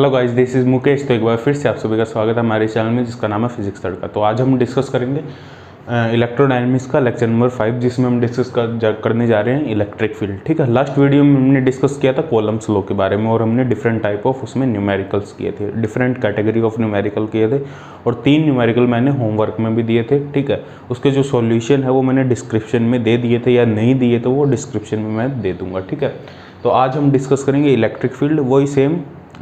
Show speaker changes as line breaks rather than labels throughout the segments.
Hello guys, this is Mukesh. तो एक बार फिर से आप सभी का स्वागत है हमारे चैनल में जिसका नाम है फिजिक्स तड़का। तो आज हम डिस्कस करेंगे इलेक्ट्रोडायनेमिक्स का लेक्चर नंबर 5, जिसमें हम डिस्कस करने जा रहे हैं इलेक्ट्रिक फील्ड। ठीक है, लास्ट वीडियो में हमने डिस्कस किया था कॉलम्स लॉ के बारे में और हमने डिफरेंट टाइप ऑफ उसमें न्यूमेरिकल्स किए थे, डिफरेंट कैटेगरी ऑफ न्यूमेरिकल किए थे और 3 न्यूमेरिकल मैंने होमवर्क में भी दिए थे। ठीक है, उसके जो सॉल्यूशन है वो मैंने डिस्क्रिप्शन में दे दिए थे या नहीं दिए तो वो डिस्क्रिप्शन में मैं दे दूंगा। ठीक है, तो आज हम डिस्कस करेंगे इलेक्ट्रिक फील्ड, वही सेम।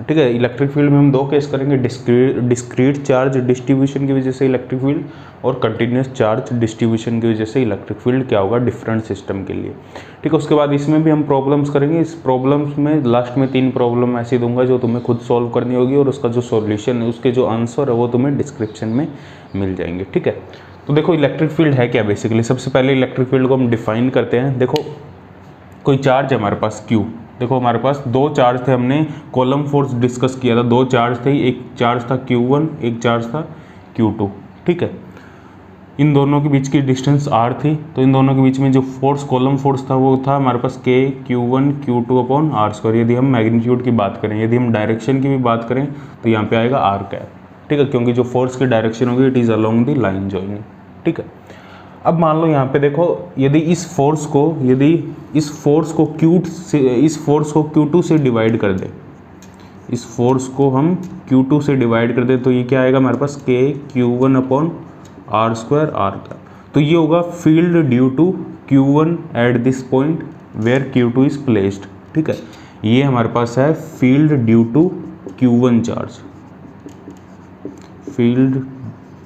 ठीक है, इलेक्ट्रिक फील्ड में हम 2 केस करेंगे, डिस्क्रीट चार्ज डिस्ट्रीब्यूशन की वजह से इलेक्ट्रिक फील्ड और कंटिन्यूस चार्ज डिस्ट्रीब्यूशन की वजह से इलेक्ट्रिक फील्ड क्या होगा डिफरेंट सिस्टम के लिए। ठीक है, उसके बाद इसमें भी हम प्रॉब्लम्स करेंगे। इस प्रॉब्लम्स में लास्ट में 3 प्रॉब्लम ऐसी दूंगा जो तुम्हें खुद सॉल्व करनी होगी और उसका जो सॉल्यूशन है, उसके जो आंसर है वो तुम्हें डिस्क्रिप्शन में मिल जाएंगे। ठीक है, तो देखो इलेक्ट्रिक फील्ड है क्या बेसिकली। सबसे पहले इलेक्ट्रिक फील्ड को हम डिफाइन करते हैं। देखो कोई चार्ज है हमारे पास Q। देखो हमारे पास 2 चार्ज थे, हमने कॉलम फोर्स डिस्कस किया था। 2 चार्ज थे, एक चार्ज था Q1, एक चार्ज था Q2। ठीक है, इन दोनों के बीच की डिस्टेंस R थी। तो इन दोनों के बीच में जो फोर्स, कॉलम फोर्स था वो था हमारे पास K Q1 Q2 upon R²। यदि हम मैग्नीट्यूड की बात करें, यदि हम डायरेक्शन की भी बात करें तो यहाँ पे आएगा R कैप। ठीक है, क्योंकि जो फोर्स की डायरेक्शन होगी it is along the line joining. ठीक है, अब मान लो यहाँ पे देखो, यदि इस फोर्स को Q2 से डिवाइड कर दें, इस फोर्स को हम Q2 से डिवाइड कर दें तो ये क्या आएगा हमारे पास K Q1 upon R² R का। तो ये होगा field due to Q1 at this point where Q2 is placed. ठीक है, ये हमारे पास है field due to Q1 charge, field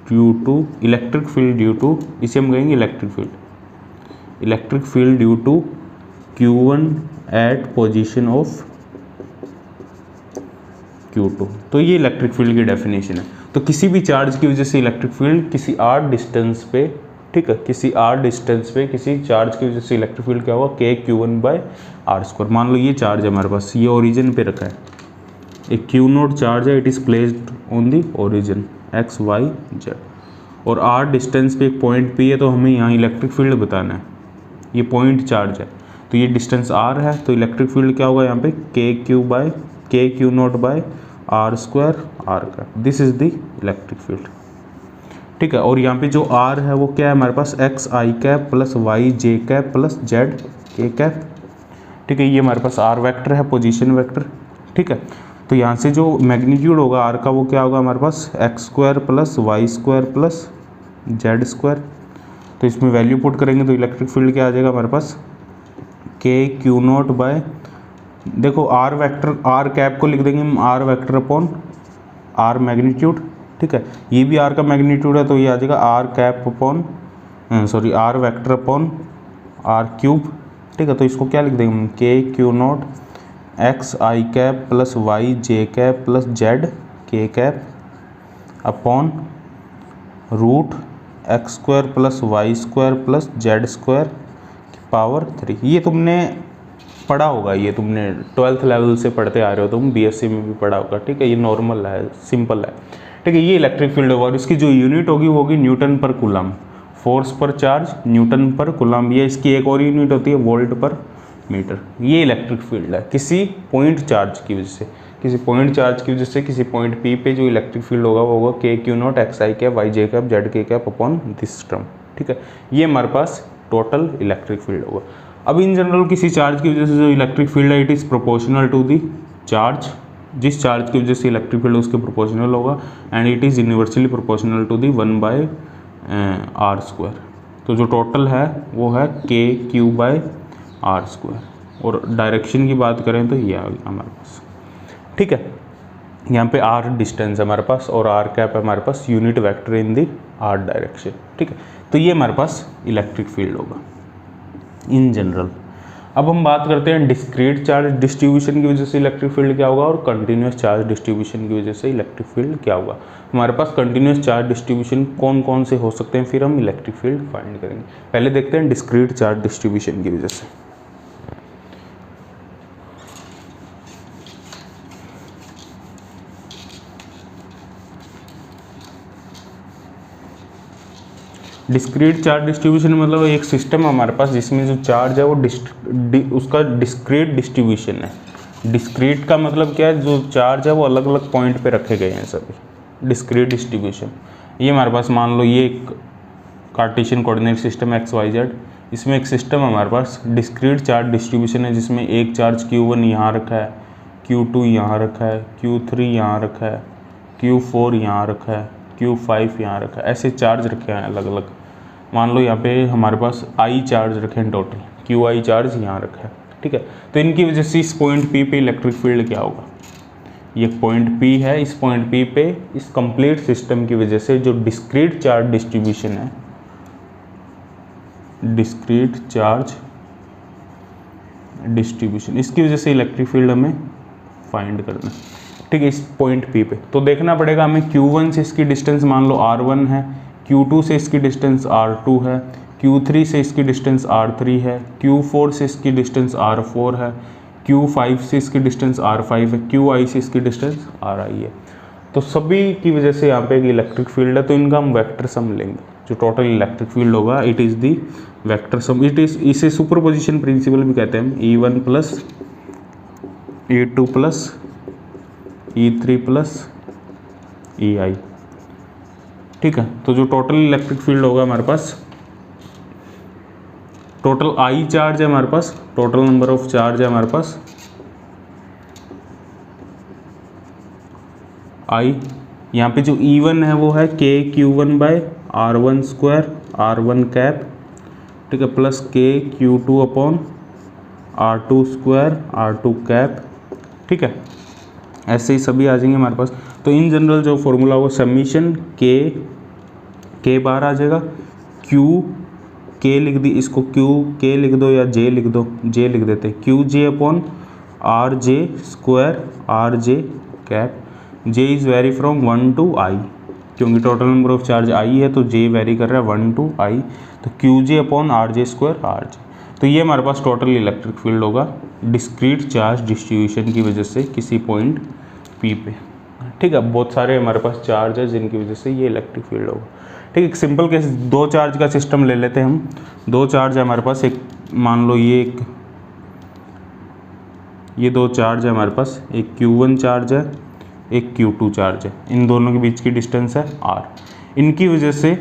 due to electric field due to, इसे हम कहेंगे electric field due to Q1 at position of Q2। तो ये इलेक्ट्रिक फील्ड की डेफिनेशन है। तो किसी भी चार्ज की वजह से इलेक्ट्रिक फील्ड किसी r डिस्टेंस पे, ठीक है, किसी r डिस्टेंस पे किसी चार्ज की वजह से इलेक्ट्रिक फील्ड क्या होगा K Q1/R²। मान लो ये चार्ज है हमारे पास, ये ओरिजिन पे रखा है, एक Q0 चार्ज है, it is placed on the origin X Y Z और R डिस्टेंस पे एक पॉइंट P है। तो हमें यहाँ इलेक्ट्रिक फील्ड बताना है, ये पॉइंट चार्ज है तो ये डिस्टेंस R है, तो इलेक्ट्रिक फील्ड क्या होगा यहाँ पे K Q0/R² R का। This is the electric field. ठीक है, और यहाँ पे जो R है वो क्या है हमारे पास X I cap plus Y J cap plus Z K cap. ठीक है, ये हमारे पास R वेक्टर है, पोजीशन वेक्टर। ठीक है, तो यहाँ से जो मैग्नीट्यूड होगा R का वो क्या होगा हमारे पास X² plus Y² plus Z²। तो इसमें वैल्यू पुट करेंगे तो इलेक्ट्रिक फील्ड क्या आ जाएगा हमारे पास K Q0 देखो R वेक्टर, R कैप को लिख देंगे हम R vector upon R magnitude. ठीक है, ये भी R का मैग्नीट्यूड है तो ये आ जाएगा R cap upon R vector upon R³। ठीक है, तो इसको क्या लिख देंगे हम K Q0 X I cap plus Y J cap plus Z K cap upon root X² plus Y² plus Z² power 3। ये तुमने पढ़ा होगा, ये तुमने 12th लेवल से पढ़ते आ रहे हो, तुम BSc में भी पढ़ा होगा। ठीक है, ये नॉर्मल है, सिंपल है। ठीक है, ये इलेक्ट्रिक फील्ड होगा और इसकी जो यूनिट होगी वो होगी न्यूटन पर कूलम। फोर्स पर चार्ज न्यूटन पर कूलम, ये इसकी एक और यूनिट होती है वोल्ट पर मीटर। ये इलेक्ट्रिक फील्ड है किसी पॉइंट चार्ज की वजह से, किसी पॉइंट चार्ज की वजह से किसी पॉइंट P पे जो इलेक्ट्रिक फील्ड होगा वो होगा K Q0 X I cap Y J cap Z K cap upon this term. ठीक है, ये हमारे पास टोटल इलेक्ट्रिक फील्ड होगा। अब इन जनरल किसी चार्ज की वजह से जो इलेक्ट्रिक फील्ड है it is proportional to the charge, जिस चार्ज की वजह से इलेक्ट्रिक फील्ड उसके प्रोपोर्शनल होगा and it is universally proportional to the 1/R²। तो जो टोटल है वो है K Q/R²। और डायरेक्शन की बात करें तो ये आ गया हमारे पास। ठीक है, यहाँ पे R डिस्टेंस है हमारे पास और R कैप है हमारे पास यूनिट वेक्टर इन दी R डायरेक्शन। ठीक है, तो ये हमारे पास इलेक्ट्रिक फील्ड होगा इन जनरल। अब हम बात करते हैं डिस्क्रीट चार्ज डिस्ट्रीब्यूशन की वजह से इलेक्ट्रिक फील्ड क्या होगा और कंटिन्यूस चार्ज डिस्ट्रीब्यूशन की वजह से इलेक्ट्रिक फील्ड क्या होगा। हमारे पास कंटिन्यूस चार्ज डिस्ट्रीब्यूशन कौन कौन से हो सकते हैं, फिर हम इलेक्ट्रिक फील्ड फाइंड करेंगे। पहले देखते हैं डिस्क्रीट चार्ज डिस्ट्रीब्यूशन की वजह से। डिस्क्रीट चार्ज डिस्ट्रीब्यूशन मतलब एक सिस्टम है हमारे पास जिसमें जो चार्ज है वो उसका डिस्क्रीट डिस्ट्रीब्यूशन है। डिस्क्रीट का मतलब क्या है, जो चार्ज है वो अलग अलग पॉइंट पे रखे गए हैं सभी, डिस्क्रीट डिस्ट्रीब्यूशन। ये हमारे पास मान लो ये एक Cartesian coordinate system X Y Z, इसमें एक सिस्टम हमारे पास डिस्क्रीट चार्ज डिस्ट्रीब्यूशन है, जिसमें एक चार्ज Q1 यहाँ रखा है, Q2 यहाँ रखा है, Q3 यहाँ रखा है, Q4 यहाँ रखा है, Q5 यहाँ रखा है, ऐसे चार्ज रखे हैं अलग अलग। मान लो यहाँ पे हमारे पास I चार्ज रखे हैं टोटल, QI चार्ज यहाँ रखा है, ठीक है। तो इनकी वजह से इस पॉइंट P पे इलेक्ट्रिक फील्ड क्या होगा, ये पॉइंट P है, इस पॉइंट P पे इस कंप्लीट सिस्टम की वजह से जो डिस्क्रीट चार्ज डिस्ट्रीब्यूशन है, डिस्क्रीट चार्ज डिस्ट्रीब्यूशन, इसकी वजह से इलेक्ट्रिक फील्ड हमें फाइंड करना है, ठीक है, इस पॉइंट P पे। तो देखना पड़ेगा हमें Q1 से इसकी डिस्टेंस मान लो R1 है, Q2 से इसकी डिस्टेंस R2 है, Q3 से इसकी डिस्टेंस R3 है, Q4 से इसकी डिस्टेंस R4 है, Q5 से इसकी डिस्टेंस R5 है, QI से इसकी डिस्टेंस RI है। तो सभी की वजह से यहाँ पे एक इलेक्ट्रिक फील्ड है, तो इनका हम वेक्टर सम लेंगे। जो टोटल इलेक्ट्रिक फील्ड होगा it is the vector sum, इसे सुपरपोजिशन प्रिंसिपल भी कहते हैं, E1 plus E2 plus E3 plus EI, ठीक है। तो जो टोटल इलेक्ट्रिक फील्ड होगा हमारे पास, टोटल I चार्ज है हमारे पास, टोटल नंबर ऑफ चार्ज है हमारे पास I, यहाँ पे जो E1 है वो है KQ1 bye R1 square R1 cap, ठीक है, plus KQ2 upon R2 square R2 cap, ठीक है। ऐसे ही सभी आ जाएंगे हमारे पास। तो इन जनरल जो फॉर्मूला होगा समीशन K बार आ जाएगा, K लिख दी, इसको K लिख दो या J लिख दो, J लिख देते हैं, QJ upon RJ square RJ cap, J is very from 1 to I, क्योंकि total number of charge I है तो J वेरी कर रहा है 1 to I, तो QJ upon RJ square RJ। तो ये हमारे पास टोटल इलेक्ट्रिक फील्ड होगा डिस्क्रीट चार्ज डिस्ट्रीब्यूशन की वजह से किसी पॉइंट P पे, ठीक है। बहुत सारे हमारे पास चार्ज है जिनकी वजह से ये इलेक्ट्रिक फील्ड होगा, ठीक है। एक सिंपल केस, दो चार्ज का सिस्टम ले लेते हैं हम। दो चार्ज है हमारे पास, एक मान लो ये दो चार्ज है हमारे पास, एक Q1 चार्ज है, एक Q2 चार्ज है, इन दोनों के बीच की डिस्टेंस है R। इनकी वजह से,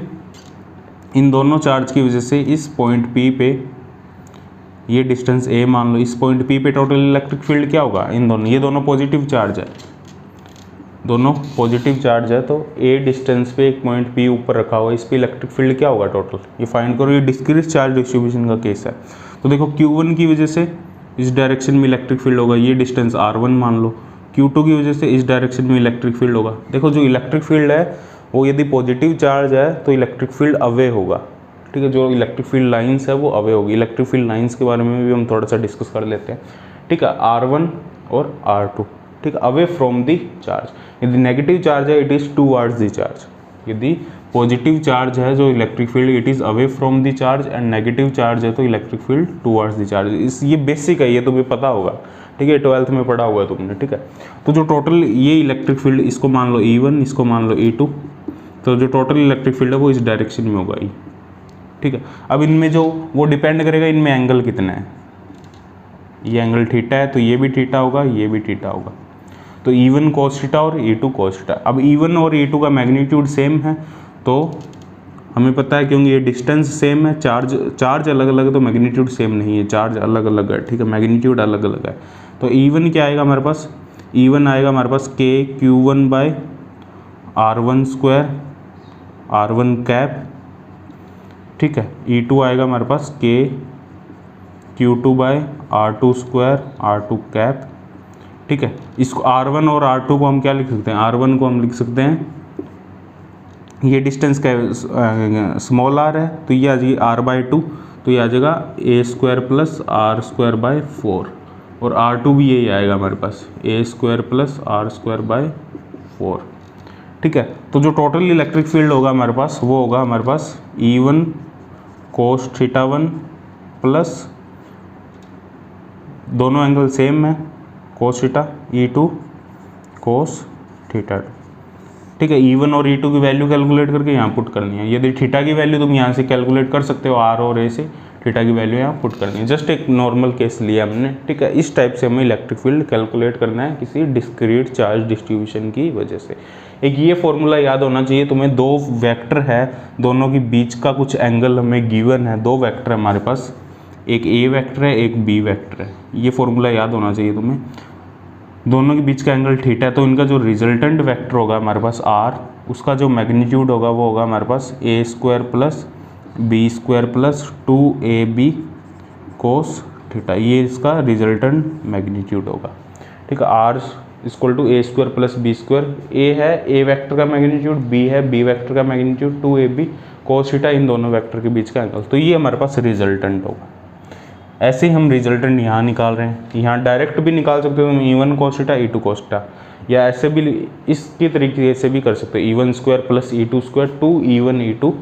इन दोनों चार्ज की वजह से इस पॉइंट P पे ये डिस्टेंस A मान लो, इस पॉइंट P पे टोटल इलेक्ट्रिक फील्ड क्या होगा, इन दोनों, ये दोनों पॉजिटिव चार्ज है, दोनों पॉजिटिव चार्ज है, तो A डिस्टेंस पे एक पॉइंट P ऊपर रखा हुआ है, इस पे इलेक्ट्रिक फील्ड क्या होगा टोटल, ये फाइंड करो। ये डिस्क्रीट चार्ज डिस्ट्रीब्यूशन का केस है। तो देखो Q1 की वजह से इस डायरेक्शन में इलेक्ट्रिक फील्ड होगा, ये डिस्टेंस R1 मान लो, Q2 की वजह से इस डायरेक्शन में इलेक्ट्रिक फील्ड होगा। देखो जो इलेक्ट्रिक फील्ड है वो यदि पॉजिटिव चार्ज है तो इलेक्ट्रिक फील्ड अवे होगा, ठीक है, जो इलेक्ट्रिक फील्ड लाइंस है वो अवे होगी। इलेक्ट्रिक फील्ड लाइंस के बारे में भी हम थोड़ा सा डिस्कस कर लेते हैं, ठीक है, R1 और R2, ठीक है, अवे फ्रॉम दी चार्ज। यदि नेगेटिव चार्ज है it is towards the charge, यदि पॉजिटिव चार्ज है जो electric field it is away from the charge, and negative charge है तो electric field towards the charge. इस ये बेसिक है, ये तुम्हें पता होगा, ठीक है, 12th में पढ़ा हुआ है तुमने, ठीक है। तो जो टोटल ये इलेक्ट्रिक फील्ड, इसको मान लो E1, इसको मान लो E2, तो जो टोटल इलेक्ट्रिक फील्ड है वो इस डायरेक्शन में होगा, ठीक है। अब इनमें जो वो डिपेंड करेगा इनमें एंगल कितना है, ये एंगल थीटा है तो ये भी थीटा होगा, ये भी थीटा होगा, तो E1 cos थीटा और E2 cos थीटा। अब E1 और E2 का मैग्नीट्यूड सेम है तो हमें पता है, क्योंकि ये डिस्टेंस सेम है, चार्ज अलग अलग है तो मैग्नीट्यूड सेम नहीं है, चार्ज अलग अलग है, ठीक है, मैग्नीट्यूड अलग अलग है। तो E1 क्या आएगा हमारे पास, E1 आएगा हमारे पास KQ1 bye R1 square R1 cap, ठीक है। E2 आएगा हमारे पास KQ2 bye R2 square R2 cap, ठीक है। इसको R1 और R2 को हम क्या लिख सकते हैं, R1 को हम लिख सकते हैं, ये डिस्टेंस क्या स्मॉल r है तो ये आ जाएगी R/2, तो ये आ जाएगा A square plus R square by 4, और R2 भी यही आएगा हमारे पास, A square plus R square by 4, ठीक है। तो जो टोटल इलेक्ट्रिक फील्ड होगा हमारे पास वो होगा हमारे पास E1 cos थीटा 1 प्लस, दोनों एंगल सेम है, cos theta, E2 cos theta 2, ठीक है। E1 और E2 की वैल्यू कैलकुलेट करके यहाँ पुट करनी है। यदि थीटा की वैल्यू तुम यहाँ से कैलकुलेट कर सकते हो R और A से, थीटा की वैल्यू यहाँ पुट करनी है। जस्ट एक नॉर्मल केस लिया हमने, ठीक है। इस टाइप से हमें इलेक्ट्रिक फील्ड कैलकुलेट करना है किसी डिस्क्रीट चार्ज डिस्ट्रीब्यूशन की वजह से। एक ये फॉर्मूला याद होना चाहिए तुम्हें, दो वेक्टर है, दोनों के बीच का कुछ एंगल हमें गिवन है, दो वेक्टर है हमारे पास, एक ए वेक्टर है एक बी वेक्टर है, ये फॉर्मूला याद होना चाहिए तुम्हें। दोनों के बीच का एंगल थीटा है, तो इनका जो रिजल्टेंट वेक्टर होगा हमारे पास आर, उसका जो मैग्नीट्यूड होगा वो होगा हमारे पास A square plus B square plus 2ab cos theta, ये इसका रिजल्टेंट मैग्नीट्यूड होगा, ठीक है। R equal to A square plus B square, A है ए वेक्टर का मैग्नीट्यूड, बी है बी वेक्टर का मैग्नीट्यूड, 2ab कोस थीटा, इन दोनों वेक्टर के बीच का एंगल, तो ये हमारे पास रिजल्टेंट होगा। ऐसे ही हम रिजल्टेंट यहाँ निकाल रहे हैं, यहाँ डायरेक्ट भी निकाल सकते हो तुम E1 cos theta E2 cos theta, या ऐसे भी इसकी तरीके से भी कर सकते हो, E1 square plus E2 square 2E1 E2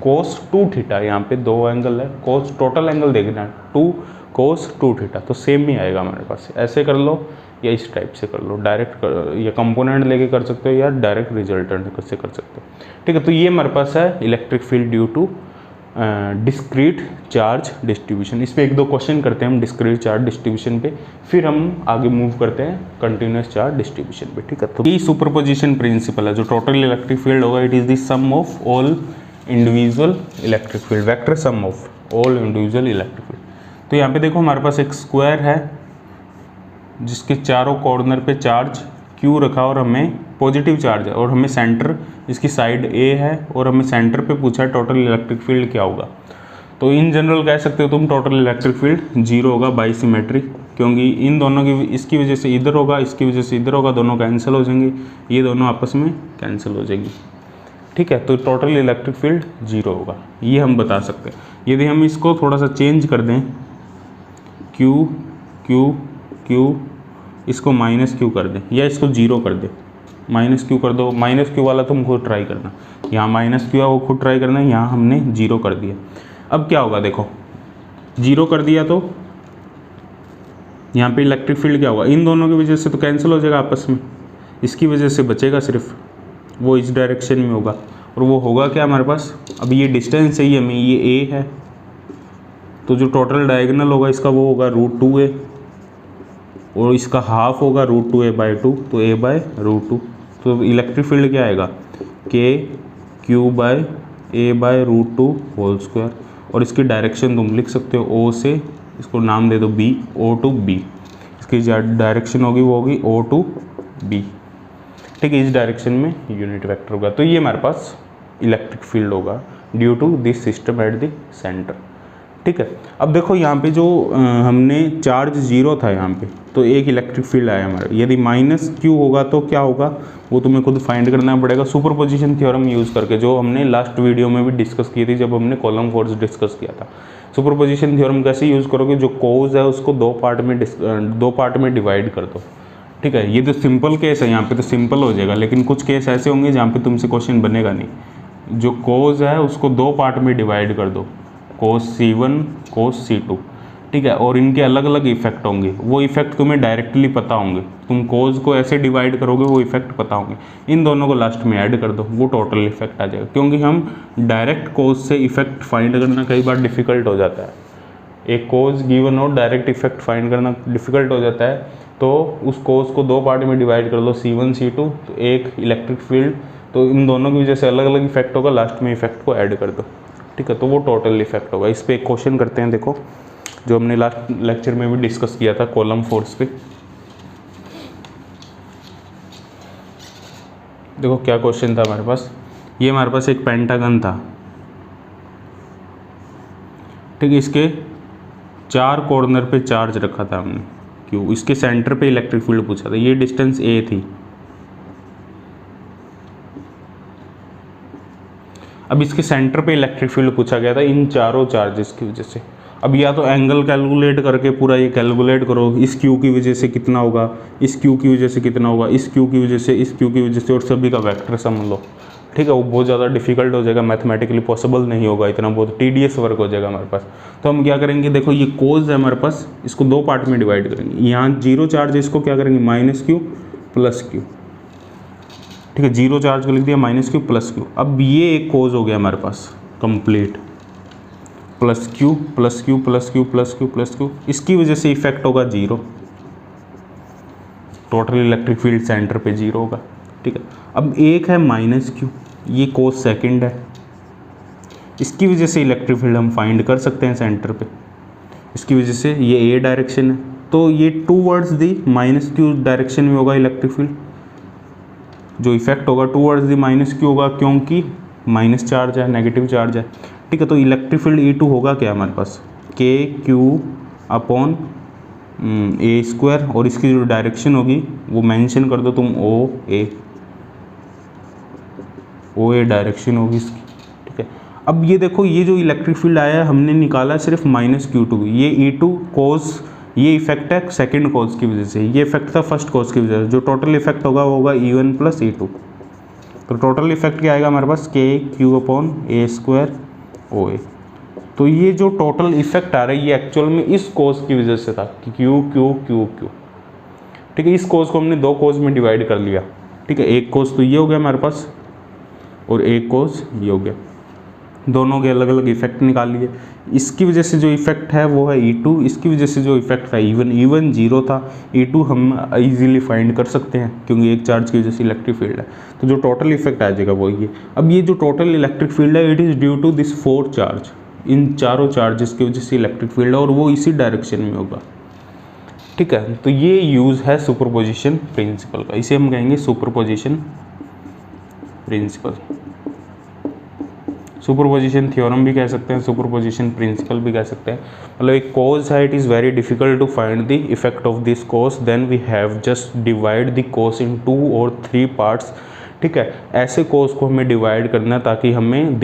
cos 2 theta, यहाँ पे दो एंगल है, cos टोटल एंगल देखना है 2 cos 2 थीटा, तो सेम ही आएगा हमारे पास। ऐसे कर लो या इस टाइप से कर लो, डायरेक्ट या कंपोनेंट लेके कर सकते हो या डायरेक्ट रिजल्टेंट से कर सकते हो, ठीक है। तो ये हमारे पास है electric field due to discrete charge distribution. इस पे एक दो क्वेश्चन करते हैं हम डिस्क्रीट चार्ज डिस्ट्रीब्यूशन पे, फिर हम आगे मूव करते हैं कंटिन्यूस चार्ज डिस्ट्रीब्यूशन पे, ठीक है। तो ये सुपरपोजिशन प्रिंसिपल है, जो टोटल इलेक्ट्रिक फील्ड होगा it is the sum of all individual electric field, vector sum of all individual electric field. तो यहाँ पे देखो हमारे पास एक स्क्वायर है जिसके चारों कॉर्नर पे चार्ज Q रखा और हमें पॉजिटिव चार्ज है, और हमें सेंटर, इसकी साइड A है और हमें सेंटर पे पूछा है टोटल इलेक्ट्रिक फील्ड क्या होगा। तो इन जनरल कह सकते हो तुम टोटल इलेक्ट्रिक फील्ड 0 होगा बाई सिमेट्री, क्योंकि इन दोनों की, इसकी वजह से इधर होगा, इसकी वजह से इधर होगा, दोनों कैंसिल हो जाएंगे, ये दोनों आपस में कैंसिल हो जाएंगी, ठीक है। तो टोटल इलेक्ट्रिक फील्ड 0 होगा, ये हम बता सकते हैं। यदि हम इसको थोड़ा सा चेंज कर दें, Q Q Q, इसको -Q कर दें या इसको 0 कर दें, -Q कर दो, -Q वाला तुम खुद ट्राई करना, यहाँ -Q है वो खुद ट्राई करना, यहाँ हमने 0 कर दिया। अब क्या होगा देखो, 0 कर दिया तो यहाँ पे इलेक्ट्रिक फील्ड क्या होगा, इन दोनों की वजह से तो कैंसिल हो जाएगा आपस में, इसकी वजह से बचेगा सिर्फ, वो इस डायरेक्शन में होगा, और वो होगा क्या हमारे पास, अब ये डिस्टेंस है, हमें ये A है, तो जो टोटल डायगोनल होगा इसका वो होगा √2a, और इसका हाफ होगा √2a/2, तो a/√2, तो इलेक्ट्रिक फील्ड क्या आएगा KQ/a/√2 होल स्क्वायर, और इसकी डायरेक्शन तुम लिख सकते हो O से, इसको नाम दे दो B, O to B, इसकी डायरेक्शन होगी वो होगी O to B, ठीक है। इस डायरेक्शन में यूनिट वेक्टर होगा, तो ये हमारे पास इलेक्ट्रिक फील्ड होगा due to this system at the centre, ठीक है। अब देखो यहाँ पे जो हमने चार्ज 0 था यहाँ पे, तो एक इलेक्ट्रिक फील्ड आया हमारा, यदि -Q होगा तो क्या होगा वो तुम्हें खुद फाइंड करना पड़ेगा सुपरपोजिशन थ्योरम यूज़ करके, जो हमने लास्ट वीडियो में भी डिस्कस की थी जब हमने कॉलम फोर्स डिस्कस किया था। सुपरपोजिशन थ्योरम कैसे यूज़ करोगे, जो कोज है उसको दो पार्ट में डिवाइड कर दो, ठीक है। ये तो सिंपल केस है, यहाँ पे तो सिंपल हो जाएगा, लेकिन कुछ केस ऐसे होंगे जहाँ पे तुमसे क्वेश्चन बनेगा नहीं। जो कोज है उसको 2 पार्ट में डिवाइड कर दो, कोस C1 कोस C2, ठीक है, और इनके अलग अलग इफेक्ट होंगे, वो इफेक्ट तुम्हें डायरेक्टली पता होंगे, तुम कोज को ऐसे डिवाइड करोगे वो इफेक्ट पता होंगे, इन दोनों को लास्ट में ऐड कर दो, वो टोटल इफेक्ट आ जाएगा। क्योंकि हम डायरेक्ट कोज से इफेक्ट फाइंड करना कई बार डिफ़िकल्ट हो जाता है, एक कोज गिवन हो डायरेक्ट इफेक्ट फाइंड करना डिफ़िकल्ट हो जाता है, तो उस कोज को 2 पार्ट में डिवाइड कर लो, C1 C2, तो एक इलेक्ट्रिक फील्ड, तो इन दोनों की वजह से अलग अलग इफेक्ट होगा, लास्ट में इफेक्ट को ऐड कर दो, ठीक है, तो वो टोटल इफेक्ट होगा। इस पर एक क्वेश्चन करते हैं, देखो जो हमने लास्ट लेक्चर में भी डिस्कस किया था कॉलम फोर्स पे। देखो क्या क्वेश्चन था हमारे पास, ये हमारे पास एक पेंटागन था, ठीक है, इसके 4 कॉर्नर पे चार्ज रखा था हमने Q, इसके सेंटर पे इलेक्ट्रिक फील्ड पूछा था, ये डिस्टेंस A थी। अब इसके सेंटर पे इलेक्ट्रिक फील्ड पूछा गया था इन चारों चार्जेस की वजह से। अब या तो एंगल कैलकुलेट करके पूरा ये कैलकुलेट करो, इस Q की वजह से कितना होगा, इस Q की वजह से कितना होगा, इस Q की वजह से, इस Q की वजह से, और सभी का वेक्टर समझ लो, ठीक है। वो बहुत ज़्यादा डिफिकल्ट हो जाएगा, मैथमेटिकली पॉसिबल नहीं होगा, इतना बहुत टीडियस वर्क हो जाएगा हमारे पास। तो हम क्या करेंगे, देखो ये कोज है हमारे पास, इसको 2 पार्ट में डिवाइड करेंगे, यहाँ 0 चार्ज है, इसको क्या करेंगे -Q + Q, ठीक है, 0 चार्ज को लिख दिया -Q + Q। अब ये एक कोज हो गया हमारे पास complete, plus Q plus Q plus Q plus Q plus Q, इसकी वजह से इफेक्ट होगा 0, टोटल इलेक्ट्रिक फील्ड सेंटर पे 0 होगा। ठीक है, अब एक है माइनस क्यू, ये कोस सेकंड है, इसकी वजह से इलेक्ट्रिक फील्ड हम फाइंड कर सकते हैं सेंटर पे, इसकी वजह से ये ए डायरेक्शन है, तो ये towards the minus Q direction में होगा इलेक्ट्रिक फील्ड, जो इफेक्ट होगा टूवर्ड्स दी माइनस क्यू होगा, क्योंकि माइनस चार्ज है, नेगेटिव चार्ज है। ठीक है, तो इलेक्ट्रिक फील्ड E2 होगा क्या हमारे पास, के क्यू अपॉन ए स्क्वायर, और इसकी जो डायरेक्शन होगी वो मेंशन कर दो तुम, ओ ए डायरेक्शन होगी इसकी। ठीक है, अब ये देखो, ये जो इलेक्ट्रिक फील्ड आया है हमने निकाला सिर्फ -Q2, ये E2 कोस, ये इफेक्ट है सेकंड कोस की वजह से, ये इफेक्ट था फर्स्ट कोस की वजह से, जो टोटल इफेक्ट होगा वो होगा E1 प्लस E2। तो टोटल इफेक्ट क्या आएगा हमारे पास, के क्यू अपॉन ए स्क्वायर ओ ए। तो ये जो टोटल इफेक्ट आ रहा है ये एक्चुअल में इस कोस की वजह से था कि क्यू क्यू क्यू क्यू। ठीक है, इस कोस को हमने दो कोस में डिवाइड कर लिया। ठीक है, एक कोस तो ये हो गया हमारे पास और एक कोस ये हो गया, दोनों के अलग अलग इफेक्ट निकाल लिए। इसकी वजह से जो इफेक्ट है वो है E2, इसकी वजह से जो इफेक्ट था E1 0 था, E2 हम इजीली फाइंड कर सकते हैं क्योंकि एक चार्ज की वजह से इलेक्ट्रिक फील्ड है, तो जो टोटल इफेक्ट आ जाएगा वो ये। अब ये जो टोटल इलेक्ट्रिक फील्ड है it is due to this 4 charge, इन चारों चार्जेस की वजह से इलेक्ट्रिक फील्ड है और वो इसी डायरेक्शन में होगा। ठीक है, तो ये यूज़ है सुपरपोजिशन प्रिंसिपल का, इसे हम कहेंगे सुपरपोजिशन प्रिंसिपल, सुपरपोजिशन थ्योरम भी कह सकते हैं, सुपरपोजिशन प्रिंसिपल भी कह सकते हैं। मतलब एक कॉज है, it is very difficult to find the effect of this cause, then we have just divide the cause in 2 और 3 पार्ट्स। ठीक है, ऐसे कॉज को हमें डिवाइड करना है ताकि हमें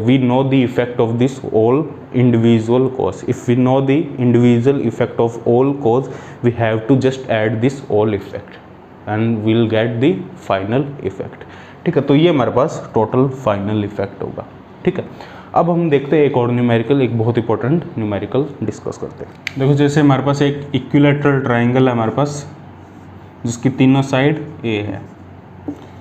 we know the effect of this all individual cause. If we know the individual effect of all cause we have to just add this all effect and will get the final effect. ठीक है, तो ये हमारे पास total final effect होगा। ठीक है, अब हम देखते हैं एक और न्यूमेरिकल, एक बहुत इंपॉर्टेंट न्यूमेरिकल डिस्कस करते हैं। देखो, जैसे हमारे पास एक इक्विलैटरल ट्रायंगल है हमारे पास, जिसकी तीनों साइड A है,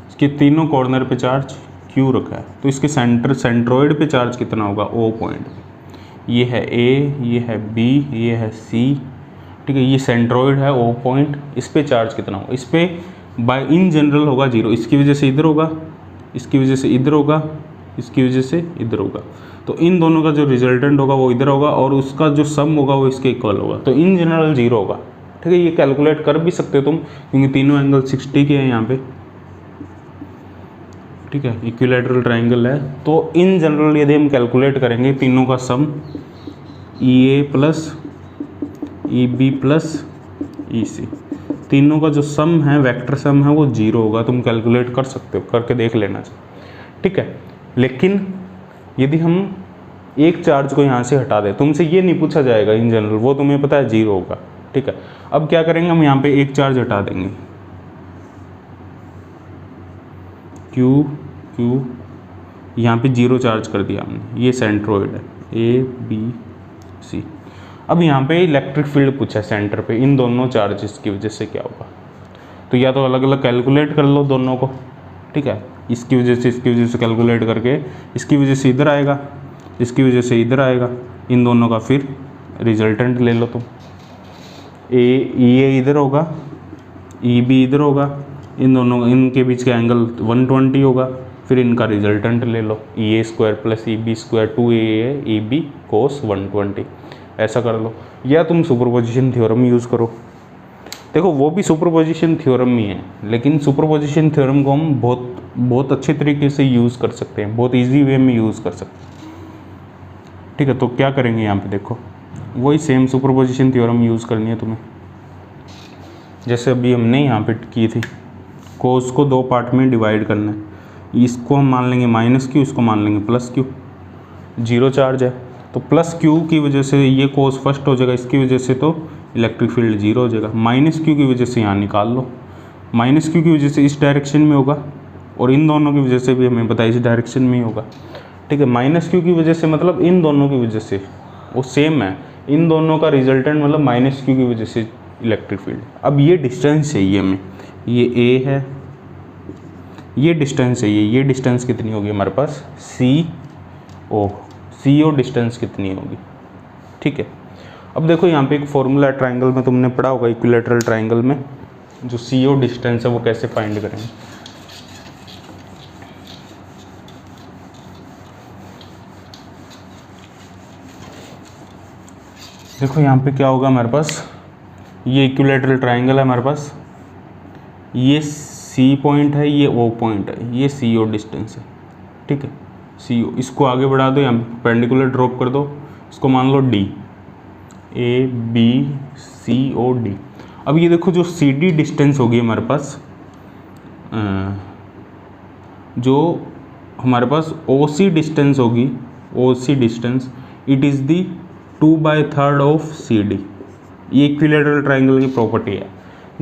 इसके तीनों कॉर्नर पे चार्ज Q रखा है, तो इसके सेंट्रोइड पे चार्ज कितना होगा, O पॉइंट पे। ये है A, ये है B, ये है C। ठीक है, ये सेंट्रोइड है O पॉइंट, इस पे चार्ज कितना होगा, इस पे बाय इन जनरल होगा 0, इसकी वजह से इधर होगा, इसकी वजह से इधर होगा, इसकी वजह से इधर होगा, तो इन दोनों का जो रिजल्टेंट होगा वो इधर होगा और उसका जो सम होगा वो इसके इक्वल होगा, तो इन जनरल 0 होगा। ठीक है, ये कैलकुलेट कर भी सकते हो तुम क्योंकि तीनों एंगल 60 के हैं यहाँ पे। ठीक है, इक्विलैटरल ट्रायंगल है, तो इन जनरल यदि हम कैलकुलेट करेंगे तीनों का सम EA plus EB plus EC, तीनों का जो सम है वेक्टर सम है वो 0 होगा। तुम कैलकुलेट कर सकते हो, करके देख लेना चाहिए। ठीक है, लेकिन यदि हम एक चार्ज को यहाँ से हटा दें, तुमसे ये नहीं पूछा जाएगा इन जनरल, वो तुम्हें पता है 0 होगा। ठीक है, अब क्या करेंगे, हम यहाँ पे एक चार्ज हटा देंगे, Q Q, यहाँ पे 0 चार्ज कर दिया हमने, ये सेंट्रोइड है A B C। अब यहाँ पे इलेक्ट्रिक फील्ड पूछा है सेंटर पे, इन दोनों चार्जेस की वजह से क्या होगा, तो या तो अलग अलग कैलकुलेट कर लो दोनों को। ठीक है, इसकी वजह से इसकी वजह से कैलकुलेट करके इसकी वजह से इधर आएगा, इसकी वजह से इधर आएगा, इन दोनों का फिर रिजल्टेंट ले लो तुम। ए इधर होगा, EB इधर होगा, इन दोनों इनके बीच का एंगल 120 होगा, फिर इनका रिजल्टेंट ले लो, EA square plus EB square 2AA EB कोस 120, ऐसा कर लो। या तुम सुपरपोजिशन थ्योरम यूज़ करो, देखो वो भी सुपरपोजिशन थ्योरम ही है, लेकिन सुपरपोजिशन थ्योरम को हम बहुत अच्छे तरीके से यूज़ कर सकते हैं, बहुत इजी वे में यूज़ कर सकते हैं। ठीक है, तो क्या करेंगे यहाँ पे देखो, वही सेम सुपरपोजिशन थ्योरम यूज़ करनी है तुम्हें, जैसे अभी हमने यहाँ पे की थी। कोस को 2 पार्ट में डिवाइड करना है, इसको हम मान लेंगे -Q, इसको मान लेंगे +Q। 0 चार्ज है तो +Q की वजह से ये कोस फर्स्ट हो जाएगा, इसकी वजह से तो इलेक्ट्रिक फील्ड 0 हो जाएगा। -Q की वजह से यहाँ निकाल लो, -Q की वजह से इस डायरेक्शन में होगा और इन दोनों की वजह से भी हमें पता है इस डायरेक्शन में ही होगा। ठीक है, -Q की वजह से मतलब इन दोनों की वजह से वो सेम है, इन दोनों का रिजल्टेंट मतलब -Q की वजह से इलेक्ट्रिक फील्ड। अब ये डिस्टेंस चाहिए हमें, ये A है, ये डिस्टेंस चाहिए, ये डिस्टेंस कितनी होगी हमारे पास CO, CO डिस्टेंस कितनी होगी, ठीक है। अब देखो यहाँ पे एक फॉर्मूला ट्राइंगल में तुमने पढ़ा होगा, इक्विलैटरल ट्राइंगल में जो CO डिस्टेंस है वो कैसे फाइंड करेंगे। देखो यहाँ पे क्या होगा हमारे पास, ये इक्विलैटरल ट्राइंगल है हमारे पास, ये C पॉइंट है, ये O पॉइंट है, ये CO डिस्टेंस है, ठीक है। CO इसको आगे बढ़ा दो, यहाँ परपेंडिकुलर ड्रॉप कर दो, इसको मान लो D, ABCOD। अब ये देखो जो CD डिस्टेंस होगी हमारे पास, जो हमारे पास OC डिस्टेंस होगी, OC distance it is the 2/3 of CD। ये इक्विलैटरल ट्राइंगल की प्रॉपर्टी है,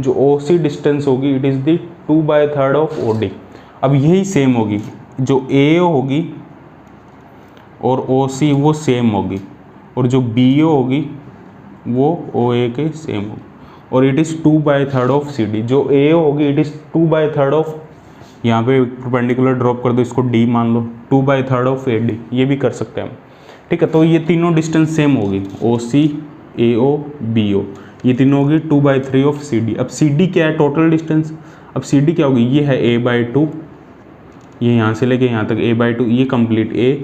जो OC डिस्टेंस होगी it is the 2/3 of OD। अब यही सेम होगी, जो AO होगी और OC वो सेम होगी, और जो BO होगी वो OA के सेम होगी, और इट इज़ 2/3 ऑफ CD। जो AO होगी इट इज़ 2/3 ऑफ, यहाँ पे परपेंडिकुलर ड्रॉप कर दो, इसको D मान लो, 2/3 ऑफ AD, ये भी कर सकते हैं हम, ठीक है। तो ये तीनों डिस्टेंस सेम होगी, OC, AO, BO, ये तीनों होगी 2/3 ऑफ CD। अब CD क्या है, टोटल डिस्टेंस। अब CD क्या होगी, ये है A/2, ये यहाँ से लेके यहाँ तक A/2, ये कंप्लीट A।